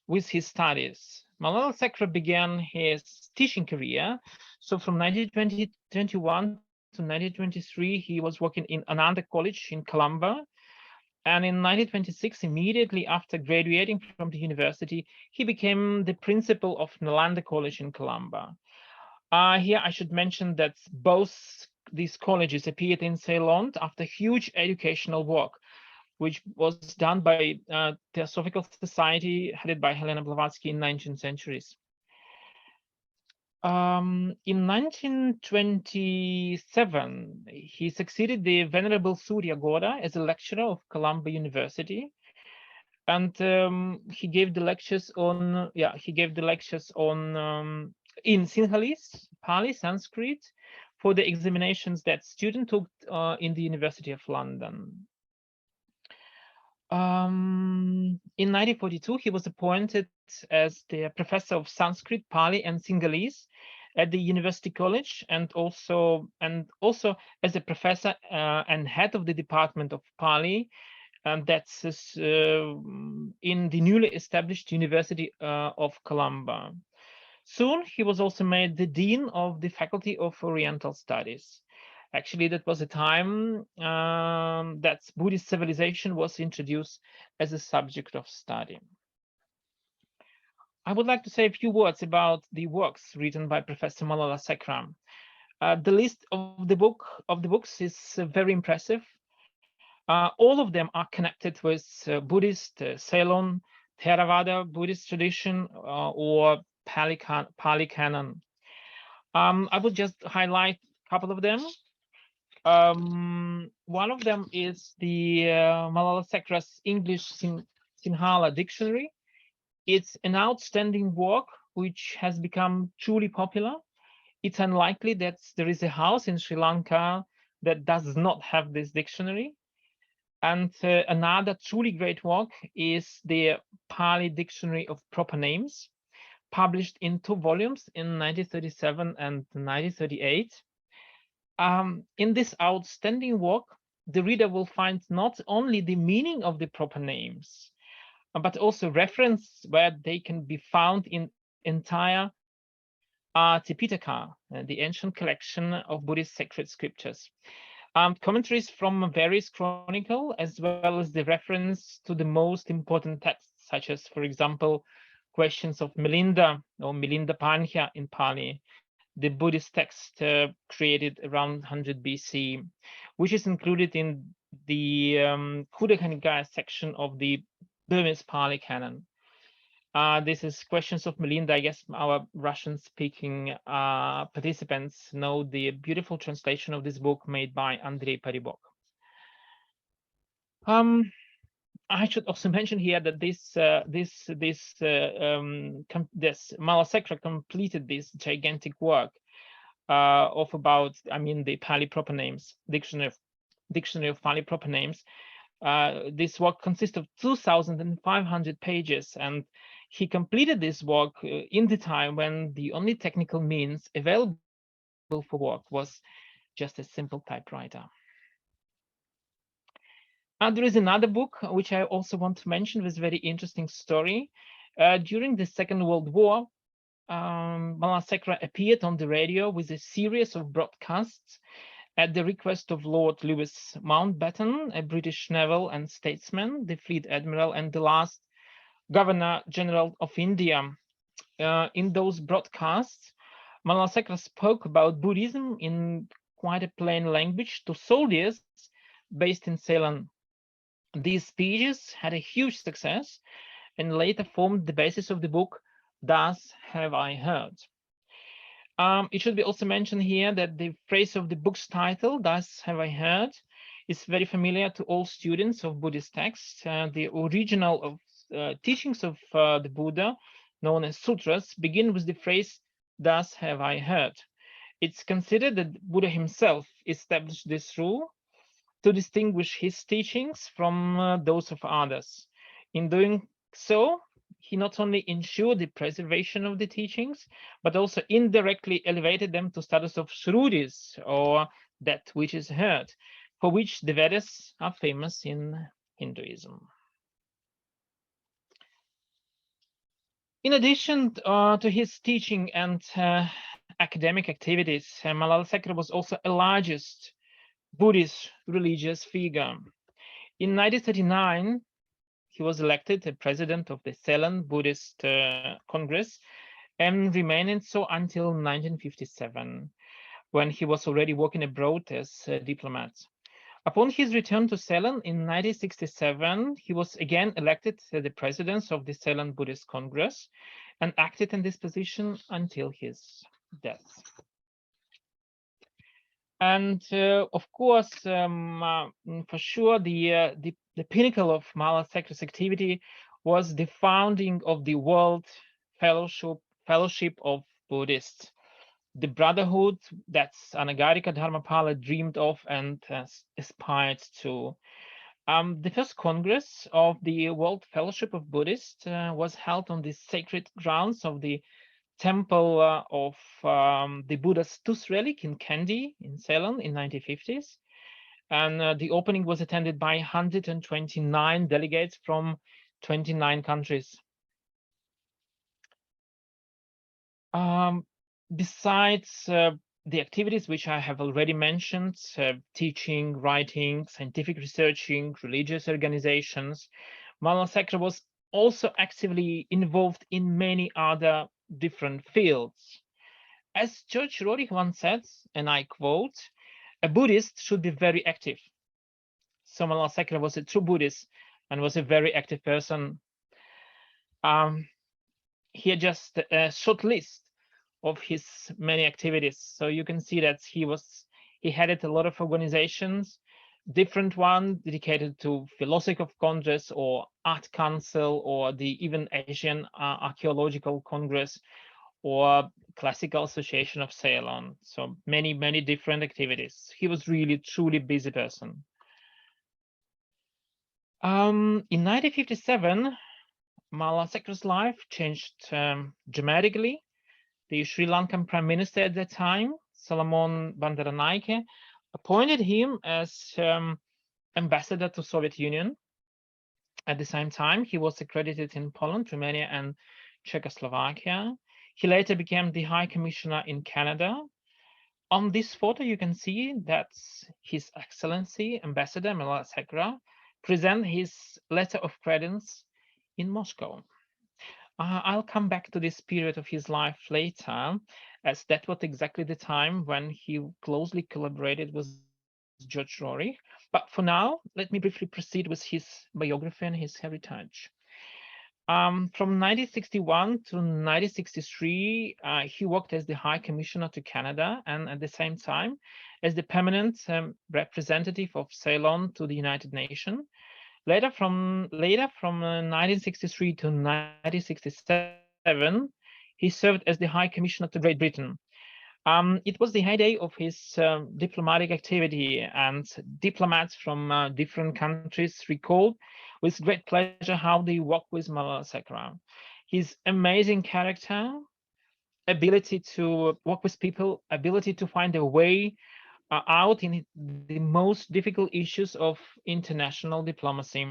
with his studies, Malalasekera began his teaching career. So from 1921 to 1923, he was working in Ananda College in Colombo. And in 1926, immediately after graduating from the university, he became the principal of Nalanda College in Colombo. Here I should mention that both these colleges appeared in Ceylon after huge educational work, which was done by Theosophical Society headed by Helena Blavatsky in 19th centuries. In 1927, he succeeded the Venerable Surya Goda as a lecturer of Colombo University, and he gave the lectures on in Sinhalese, Pali, Sanskrit for the examinations that students took in the University of London. In 1942, he was appointed as the professor of Sanskrit, Pali, and Sinhalese at the University College, and also as a professor and head of the department of Pali, and that's in the newly established University of Colombo. Soon, he was also made the dean of the Faculty of Oriental Studies. Actually, that was a time that Buddhist civilization was introduced as a subject of study. I would like to say a few words about the works written by Professor Malalasekera. The list of the books is very impressive. All of them are connected with Buddhist, Ceylon, Theravada, Buddhist tradition, or Pali canon. I would just highlight a couple of them. One of them is the Malalasekera's English Sinhala Dictionary. It's an outstanding work which has become truly popular. It's unlikely that there is a house in Sri Lanka that does not have this dictionary. And another truly great work is the Pali Dictionary of Proper Names, published in 2 volumes in 1937 and 1938. In this outstanding work, the reader will find not only the meaning of the proper names, but also reference where they can be found in entire Tipitaka, the ancient collection of Buddhist sacred scriptures. Commentaries from various chronicle, as well as the reference to the most important texts, such as, for example, questions of Milinda or Milinda Panhya in Pali, the Buddhist text created around 100 BC, which is included in the Khuddaka Nikaya section of the Burmese Pali canon. This is questions of Milinda. I guess our Russian-speaking participants know the beautiful translation of this book made by Andrei Paribok. I should also mention here that this Malalasekera completed this gigantic work of about, the Pali proper names, dictionary of Pali proper names. This work consists of 2,500 pages, and he completed this work in the time when the only technical means available for work was just a simple typewriter. There is another book which I also want to mention with a very interesting story. During the Second World War, Malalasekera appeared on the radio with a series of broadcasts at the request of Lord Lewis Mountbatten, a British naval and statesman, the Fleet Admiral, and the last Governor General of India. In those broadcasts, Malalasekera spoke about Buddhism in quite a plain language to soldiers based in Ceylon. These speeches had a huge success and later formed the basis of the book, Thus Have I Heard. It should be also mentioned here that the phrase of the book's title, Thus Have I Heard, is very familiar to all students of Buddhist texts. The original of teachings of the Buddha, known as sutras, begin with the phrase, thus have I heard. It's considered that Buddha himself established this rule to distinguish his teachings from those of others. In doing so, he not only ensured the preservation of the teachings, but also indirectly elevated them to status of Shrudis, or that which is heard, for which the Vedas are famous in Hinduism. In addition to his teaching and academic activities, Malalasekera was also the largest Buddhist religious figure. In 1939, he was elected the president of the Ceylon Buddhist Congress and remained so until 1957, when he was already working abroad as a diplomat. Upon his return to Ceylon in 1967, he was again elected the president of the Ceylon Buddhist Congress and acted in this position until his death. And of course, for sure, the pinnacle of Malalasekera's activity was the founding of the World Fellowship of Buddhists, the brotherhood that Anagarika Dharmapala dreamed of and aspired to. The first Congress of the World Fellowship of Buddhists was held on the sacred grounds of the temple of the Buddha's tooth relic in Kandy in Ceylon in 1950s. And the opening was attended by 129 delegates from 29 countries. Besides the activities which I have already mentioned, teaching, writing, scientific researching, religious organizations, Malalasekera was also actively involved in many other different fields. As George Roerich once said, and I quote, "A Buddhist should be very active." So Malalasekera was a true Buddhist and was a very active person. Here just a short list of his many activities. So you can see that he headed a lot of organizations, different ones dedicated to Philosophy of Congress or Art Council or the even Asian Archaeological Congress or Classical Association of Ceylon. So many, many different activities. He was really, truly busy person. In 1957, Malalasekera's life changed dramatically. The Sri Lankan Prime Minister at that time, Solomon Bandaranaike, appointed him as ambassador to Soviet Union. At the same time, he was accredited in Poland, Romania, and Czechoslovakia. He later became the High Commissioner in Canada. On this photo, you can see that His Excellency Ambassador Malalasekera present his letter of credence in Moscow. I'll come back to this period of his life later, as that was exactly the time when he closely collaborated with George Roerich. But for now, let me briefly proceed with his biography and his heritage. From 1961 to 1963, he worked as the High Commissioner to Canada and at the same time as the permanent representative of Ceylon to the United Nations. Later, from 1963 to 1967, he served as the High Commissioner to Great Britain. It was the heyday of his diplomatic activity, and diplomats from different countries recalled with great pleasure how they worked with Malalasekera. His amazing character, ability to work with people, ability to find a way out in the most difficult issues of international diplomacy.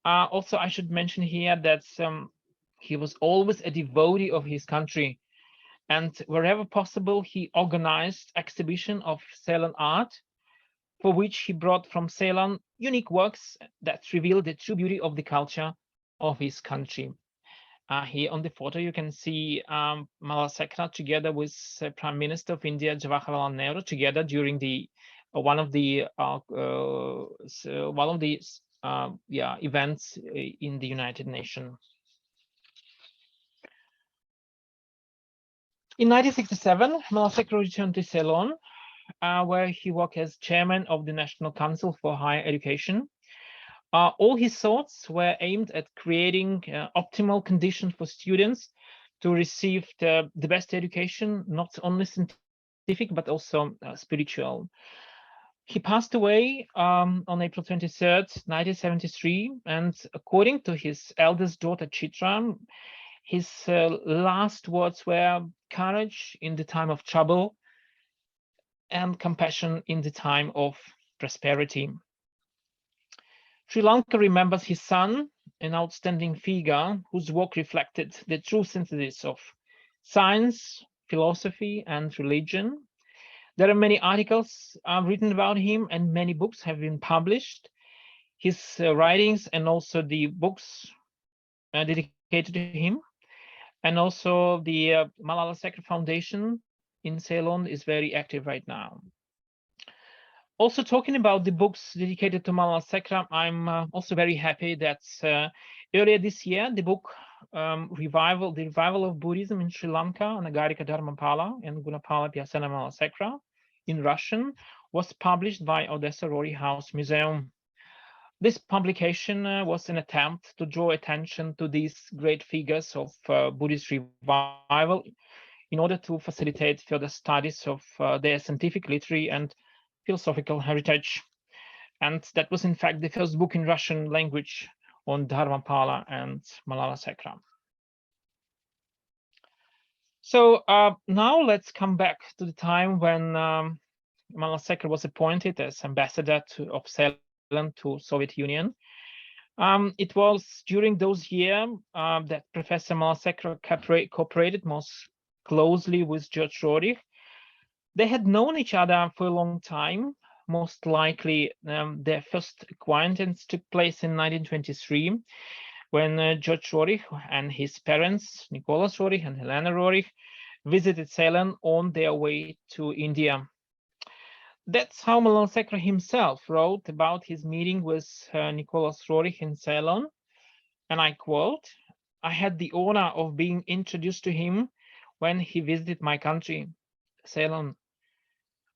Also, I should mention here that he was always a devotee of his country, and wherever possible, he organized exhibition of Ceylon art, for which he brought from Ceylon unique works that reveal the true beauty of the culture of his country. Here on the photo, you can see Malalasekera together with Prime Minister of India, Jawaharlal Nehru, together during the one of the events in the United Nations. In 1967, Malalasekera returned to Ceylon, where he worked as chairman of the National Council for Higher Education. All his thoughts were aimed at creating optimal conditions for students to receive the best education, not only scientific, but also spiritual. He passed away on April 23rd, 1973, and according to his eldest daughter, Chitra, his last words were courage in the time of trouble and compassion in the time of prosperity. Sri Lanka remembers his son, an outstanding figure whose work reflected the true synthesis of science, philosophy, and religion. There are many articles written about him, and many books have been published. His writings and also the books dedicated to him, and also the Malalasekera Foundation in Ceylon is very active right now. Also, talking about the books dedicated to Malalasekera, I'm also very happy that earlier this year, the book the Revival of Buddhism in Sri Lanka, Nagarika Dharmapala and Gunapala Piyasena Malalasekera in Russian, was published by Odessa Roerich House Museum. This publication was an attempt to draw attention to these great figures of Buddhist revival in order to facilitate further studies of their scientific, literary, and philosophical heritage. And that was, in fact, the first book in Russian language on Dharmapala and Malalasekera. So now let's come back to the time when Malalasekera was appointed as ambassador of Ceylon to Soviet Union. It was during those years that Professor Malalasekera cooperated most closely with George Roerich. They had known each other for a long time. Most likely, their first acquaintance took place in 1923, when George Roerich and his parents, Nicholas Roerich and Helena Roerich, visited Ceylon on their way to India. That's how Malalasekera himself wrote about his meeting with Nicholas Roerich in Ceylon, and I quote, "I had the honor of being introduced to him when he visited my country, Ceylon.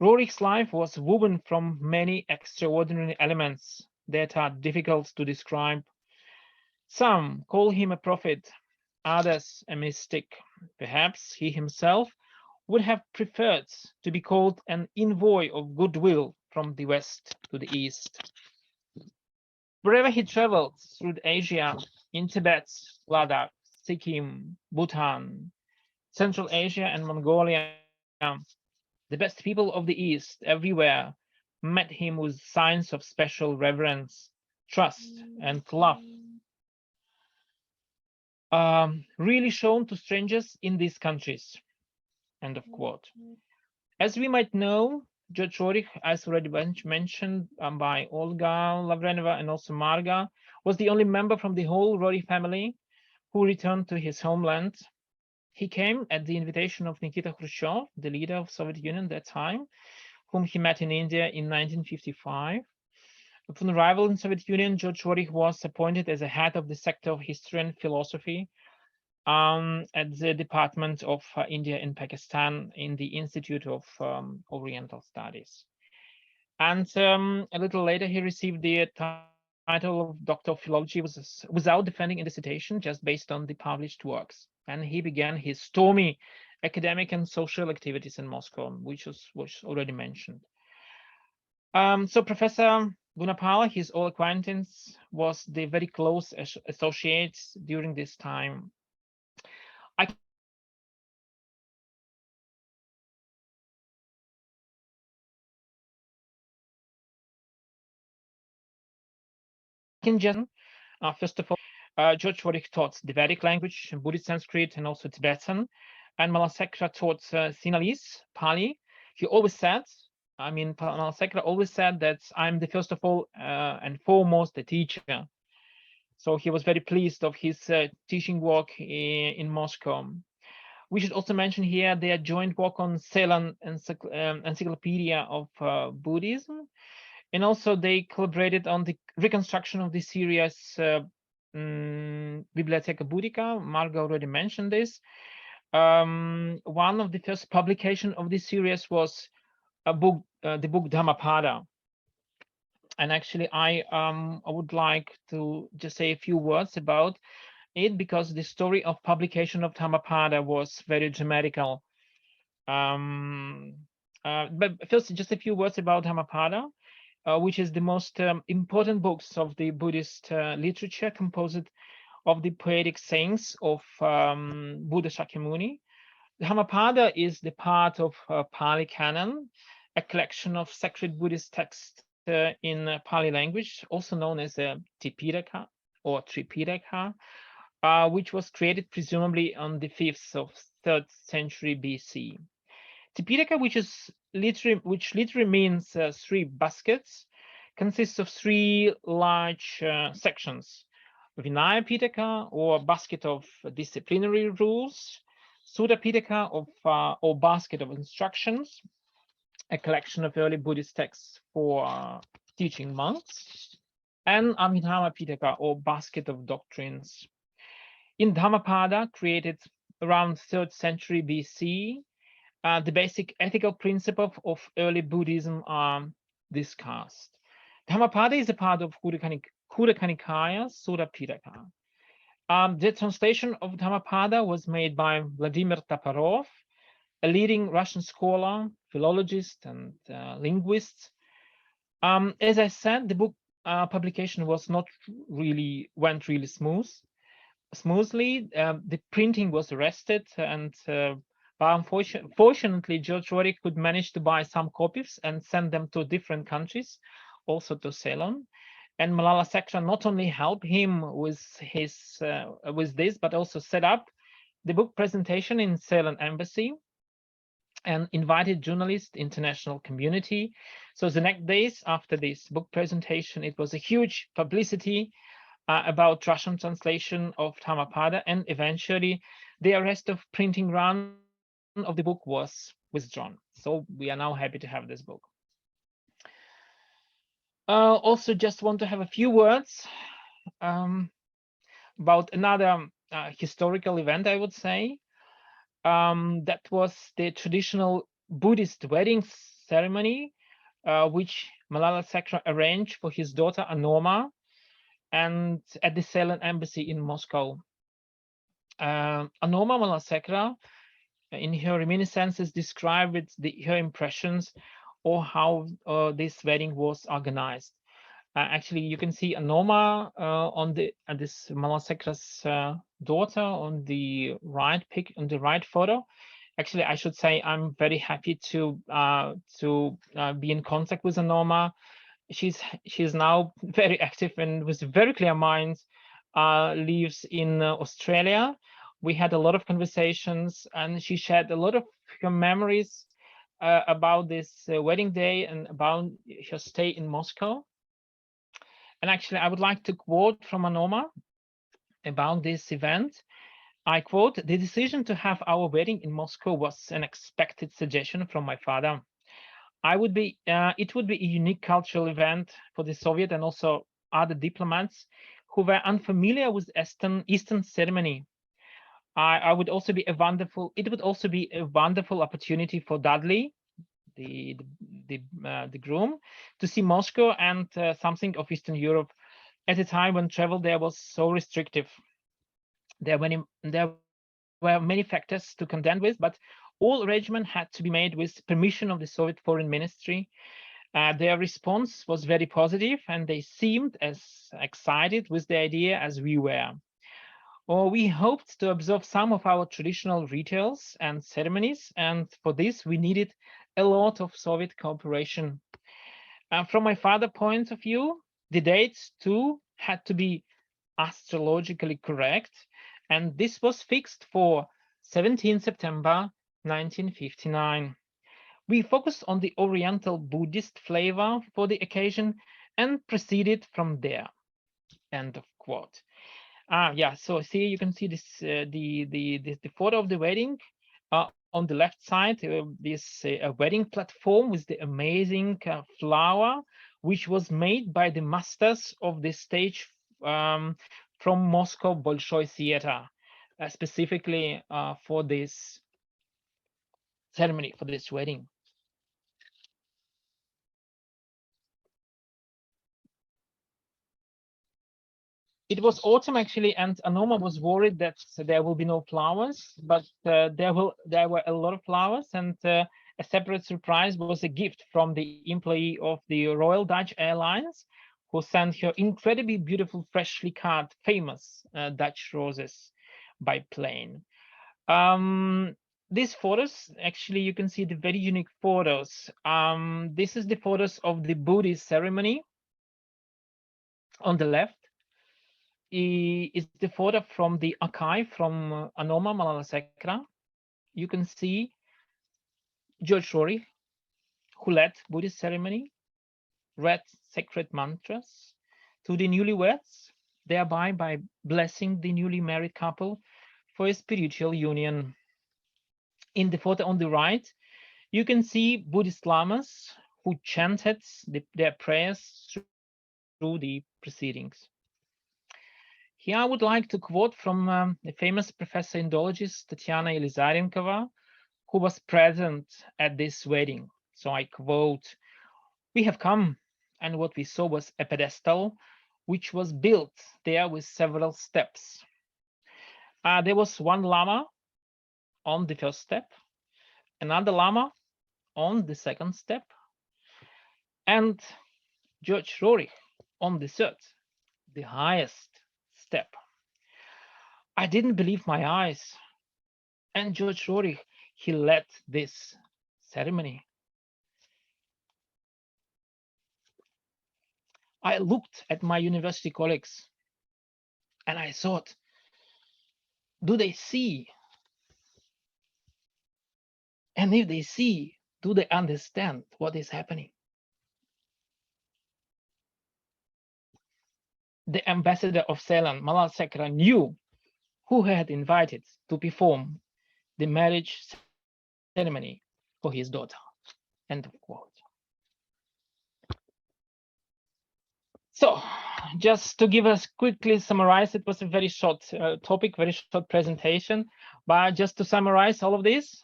Roerich's life was woven from many extraordinary elements that are difficult to describe. Some call him a prophet, others a mystic. Perhaps he himself would have preferred to be called an envoy of goodwill from the West to the East. Wherever he traveled through Asia, in Tibet, Ladakh, Sikkim, Bhutan, Central Asia, and Mongolia, the best people of the East everywhere met him with signs of special reverence, trust, and love, really shown to strangers in these countries." End of quote. As we might know, George Roerich, as already mentioned by Olga Lavrenova and also Marga, was the only member from the whole Roerich family who returned to his homeland. He came at the invitation of Nikita Khrushchev, the leader of Soviet Union at that time, whom he met in India in 1955. Upon arrival in Soviet Union, George Roerich was appointed as a head of the sector of history and philosophy at the Department of India and Pakistan in the Institute of Oriental Studies. And a little later, he received the title of Doctor of Philology without defending a dissertation, just based on the published works. And he began his stormy academic and social activities in Moscow, which was already mentioned. So Professor Gunapala, his old acquaintance, was the very close associate during this time. I can just, first of all, George Roerich taught the Vedic language, Buddhist Sanskrit, and also Tibetan, and Malalasekera taught Sinhalese, Pali. He always said, Malalasekera always said that I'm the first of all and foremost a teacher. So he was very pleased of his teaching work in Moscow. We should also mention here their joint work on Ceylon Encyclopedia of Buddhism. And also they collaborated on the reconstruction of the series Bibliotheca Boudica. Marga already mentioned this. One of the first publication of this series was a book, the book Dhammapada. And actually, I would like to just say a few words about it because the story of publication of Dhammapada was very dramatical. But first, just a few words about Dhammapada, which is the most important books of the Buddhist literature, composed of the poetic sayings of Buddha Shakyamuni. Dhammapada is the part of Pali canon, a collection of sacred Buddhist texts in Pali language, also known as Tipitaka or Tripitaka, which was created presumably on the 5th of 3rd century BC. Tipitaka, which literally means 3 baskets, consists of 3 large sections: Vinaya Pitaka, or basket of disciplinary rules; Sutta Pitaka, or basket of instructions, a collection of early Buddhist texts for teaching monks; and Abhidhamma Pitaka, or basket of doctrines. In Dhammapada, created around 3rd century BC, the basic ethical principles of early Buddhism are discussed. Dhammapada is a part of Khuddaka Nikaya, Sutta Pitaka. The translation of Dhammapada was made by Vladimir Toporov, a leading Russian scholar, philologist, and linguist. As I said, the book publication went really smoothly. The printing was arrested, and but unfortunately, George Roerich could manage to buy some copies and send them to different countries, also to Ceylon. And Malalasekera not only helped him with this, but also set up the book presentation in Ceylon embassy and invited journalists, international community. So the next days after this book presentation, it was a huge publicity about Russian translation of Dhammapada, and eventually the arrest of printing run of the book was withdrawn. So we are now happy to have this book. Also, just want to have a few words about another historical event, I would say. That was the traditional Buddhist wedding ceremony, which Malalasekera arranged for his daughter Anoma, and at the Ceylon embassy in Moscow. Anoma Malalasekera, in her reminiscences, described her impressions or how this wedding was organized. Actually, you can see Anoma on this Malalasekera's daughter on the right photo. Actually, I should say I'm very happy to be in contact with Anoma. She's now very active and with very clear mind, lives in Australia. We had a lot of conversations, and she shared a lot of her memories about this wedding day and about her stay in Moscow. And actually, I would like to quote from Anoma about this event. I quote, "The decision to have our wedding in Moscow was an expected suggestion from my father. It would be a unique cultural event for the Soviet and also other diplomats who were unfamiliar with Eastern ceremony. It would also be a wonderful opportunity for Dudley, the groom, to see Moscow and something of Eastern Europe at a time when travel there was so restrictive. There were many factors to contend with, but all arrangements had to be made with permission of the Soviet Foreign Ministry. Their response was very positive, and they seemed as excited with the idea as we were. We hoped to observe some of our traditional rituals and ceremonies, and for this we needed a lot of Soviet cooperation. From my father's point of view, the dates too had to be astrologically correct, and this was fixed for 17 September 1959. We focused on the Oriental Buddhist flavor for the occasion and proceeded from there." End of quote. Yeah, so see, you can see this the photo of the wedding. On the left side, this wedding platform with the amazing flower, which was made by the masters of the stage from Moscow Bolshoi Theater, specifically for this ceremony, for this wedding. It was autumn actually, and Anoma was worried that there will be no flowers, but there were a lot of flowers, and a separate surprise was a gift from the employee of the Royal Dutch Airlines, who sent her incredibly beautiful, freshly cut, famous Dutch roses by plane. These photos, actually, you can see the very unique photos. This is the photos of the Buddhist ceremony. On the left is the photo from the archive from Anoma, Malalasekera. You can see George Roerich, who led Buddhist ceremony, read sacred mantras to the newlyweds, thereby by blessing the newly married couple for a spiritual union. In the photo on the right, you can see Buddhist lamas who chanted their prayers through the proceedings. Here I would like to quote from the famous professor Indologist Tatyana Elizarenkova, who was present at this wedding. So I quote, "We have come, and what we saw was a pedestal which was built there with several steps. There was one lama on the first step, another lama on the second step, and George Roerich on the third, the highest step. I didn't believe my eyes. And George Roerich, he led this ceremony. I looked at my university colleagues and I thought, do they see? And if they see, do they understand what is happening?" The ambassador of Ceylon, Malalasekera, knew who had invited to perform the marriage ceremony for his daughter. End of quote. So, just to give us quickly summarize, it was a very short topic, very short presentation, but just to summarize all of this,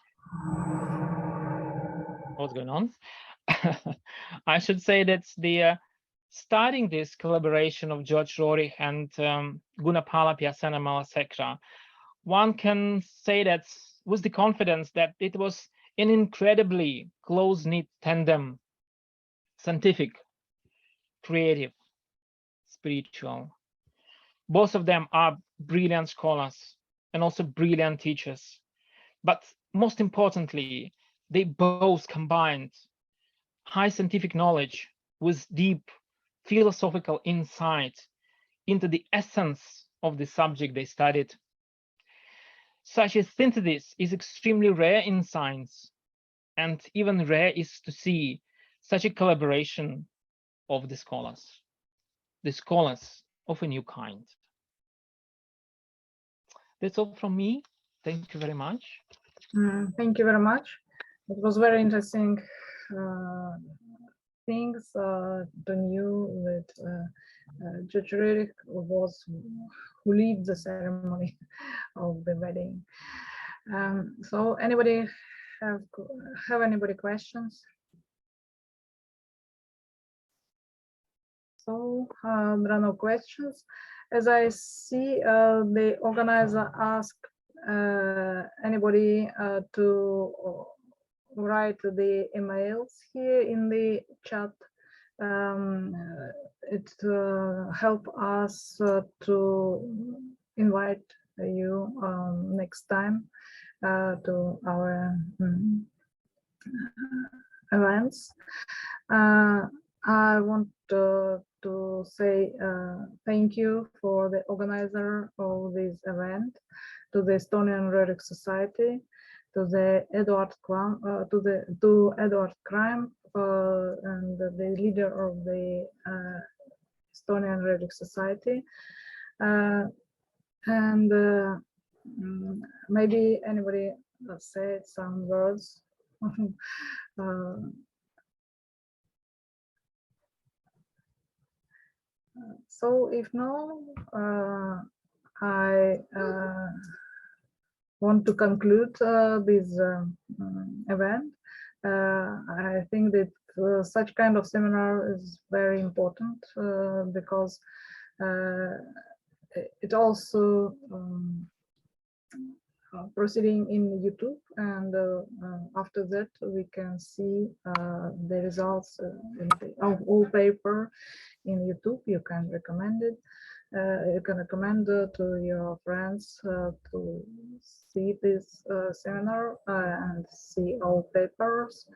what's going on? I should say that the starting this collaboration of George Roerich and Gunapala, Piyasena, Malalasekera, one can say that with the confidence that it was an incredibly close-knit tandem, scientific, creative, spiritual. Both of them are brilliant scholars and also brilliant teachers. But most importantly, they both combined high scientific knowledge with deep philosophical insight into the essence of the subject they studied. Such a synthesis is extremely rare in science, and even rare is to see such a collaboration of the scholars of a new kind. That's all from me. Thank you very much. Thank you very much. It was very interesting things to know that George Roerich was who led the ceremony of the wedding. So anybody have anybody questions? So there are no questions. As I see, the organizer asked anybody to write the emails here in the chat. It help us to invite you next time to our events. I want to say thank you for the organizer of this event, to the Estonian Roerich Society, to the Edward Krime, and the leader of the Estonian Roerich Society, and maybe anybody said some words. So if no, I want to conclude this event. I think that such kind of seminar is very important because it also proceeding in YouTube, and after that we can see the results of all paper in YouTube. You can recommend it. You can recommend to your friends to see this seminar and see all papers.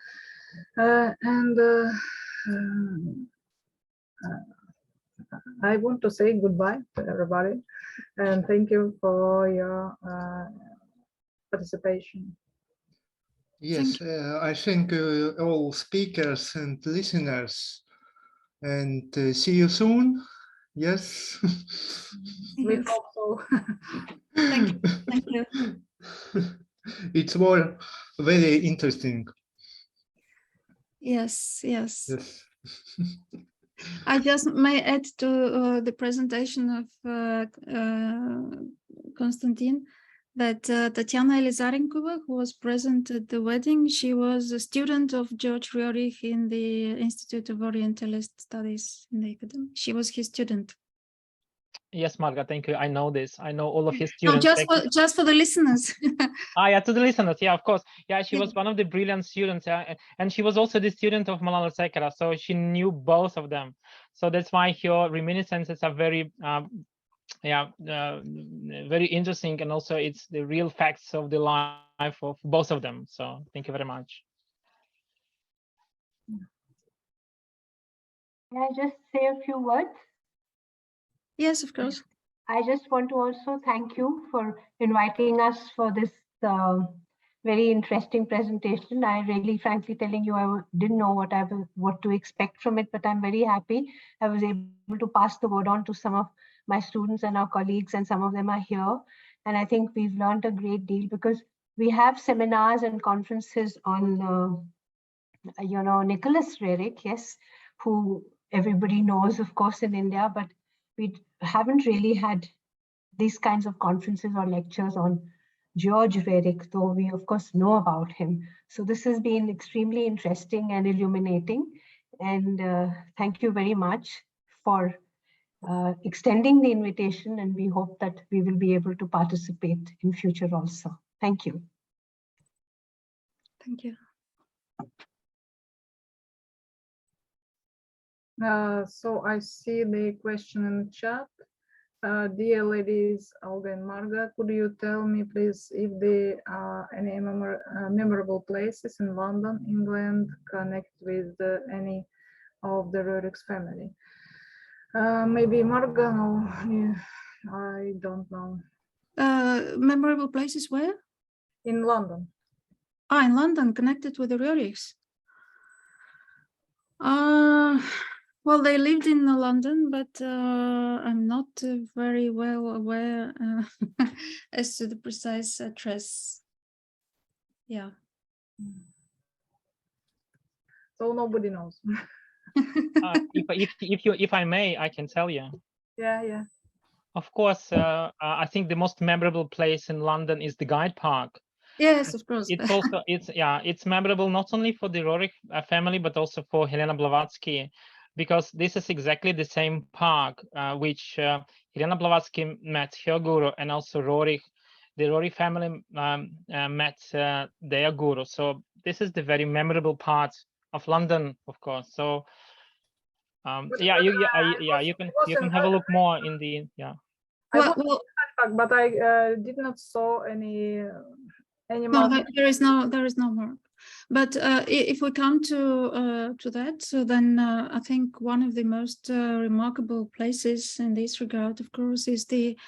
I want to say goodbye to everybody, and thank you for your participation. Yes, I thank all speakers and listeners, and see you soon. Yes. We Yes. hope so. Thank you. Thank you. It's more very interesting. Yes, yes. Yes. I just may add to the presentation of Konstantin that Tatiana Elizarenkova, who was present at the wedding, she was a student of George Roerich in the Institute of Orientalist Studies in the academy. She was his student. Yes, Marga, thank you. I know this. I know all of his No, students. just for the listeners. Yeah, to the listeners. Yeah, of course. Yeah, she was one of the brilliant students, and she was also the student of Malalasekera, so she knew both of them. So that's why her reminiscences are very, very interesting, and also it's the real facts of the life of both of them. So thank you very much. Can I just say a few words? Yes, of course. I just want to also thank you for inviting us for this very interesting presentation. I really, frankly telling you, I didn't know what to expect from it, but I'm very happy I was able to pass the word on to some of my students and our colleagues, and some of them are here. And I think we've learned a great deal, because we have seminars and conferences on, Nicholas Roerich, yes, who everybody knows, of course, in India, but we haven't really had these kinds of conferences or lectures on George Roerich, though we of course know about him. So this has been extremely interesting and illuminating. And thank you very much for extending the invitation, and we hope that we will be able to participate in future also. Thank you. Thank you. So I see the question in the chat. Dear ladies, Olga and Marga, could you tell me, please, if there are any memorable places in London, England, connect with any of the Roerich's family? Maybe Marga, no, I don't know. Memorable places where? In London. Ah, in London, connected with the Roerichs. Well, they lived in London, but I'm not very well aware as to the precise address. Yeah. So nobody knows. If I may, I can tell you. Yeah. Of course, I think the most memorable place in London is the Guide Park. Yes, of course. It's memorable not only for the Roerich family, but also for Helena Blavatsky, because this is exactly the same park which Helena Blavatsky met her guru, and also Roerich, the Roerich family met their guru. So this is the very memorable part of London, of course. So you can have a look more in the But I did not saw any. No, there is no more. But if we come to that, so then I think one of the most remarkable places in this regard, of course, is the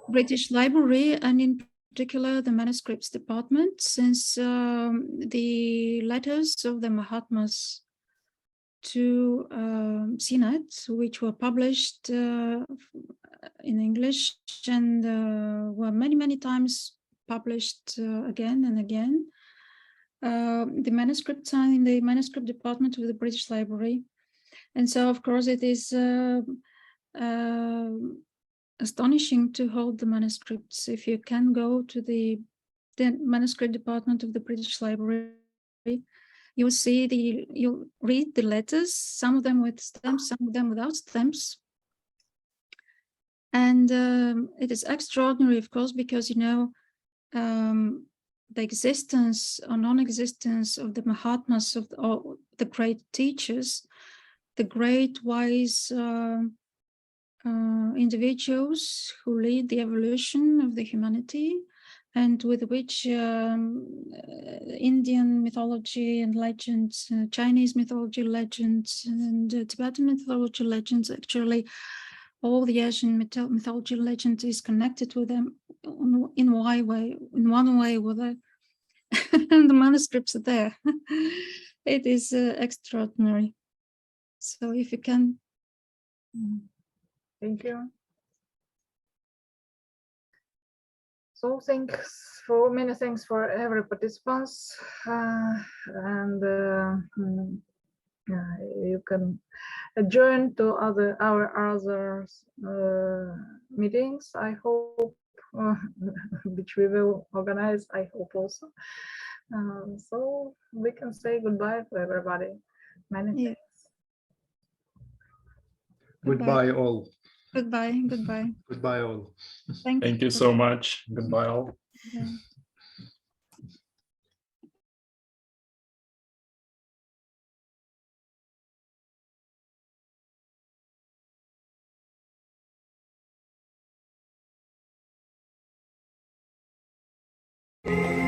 British Library, and in particular the manuscripts department, since the letters of the Mahatmas to CNET, which were published in English and were many times published again and again. The manuscripts are in the manuscript department of the British Library. And so, of course, it is astonishing to hold the manuscripts. If you can go to the manuscript department of the British Library, you'll see you'll read the letters, some of them with stamps, some of them without stamps. And it is extraordinary, of course, because, you know, the existence or non-existence of the Mahatmas, of the great teachers, the great wise individuals who lead the evolution of the humanity, and with which Indian mythology and legends, Chinese mythology legends, and Tibetan mythology legends, actually all the Asian mythology legends is connected with them in one way, with the manuscripts are there. It is extraordinary. So if you can. Thank you. So many thanks for every participants, and you can join to our other meetings, I hope, which we will organize, I hope also. So we can say goodbye to everybody. Many thanks. Goodbye all. Goodbye. Goodbye. Goodbye all. Thank you so much. Goodbye all. Bye. Thank you.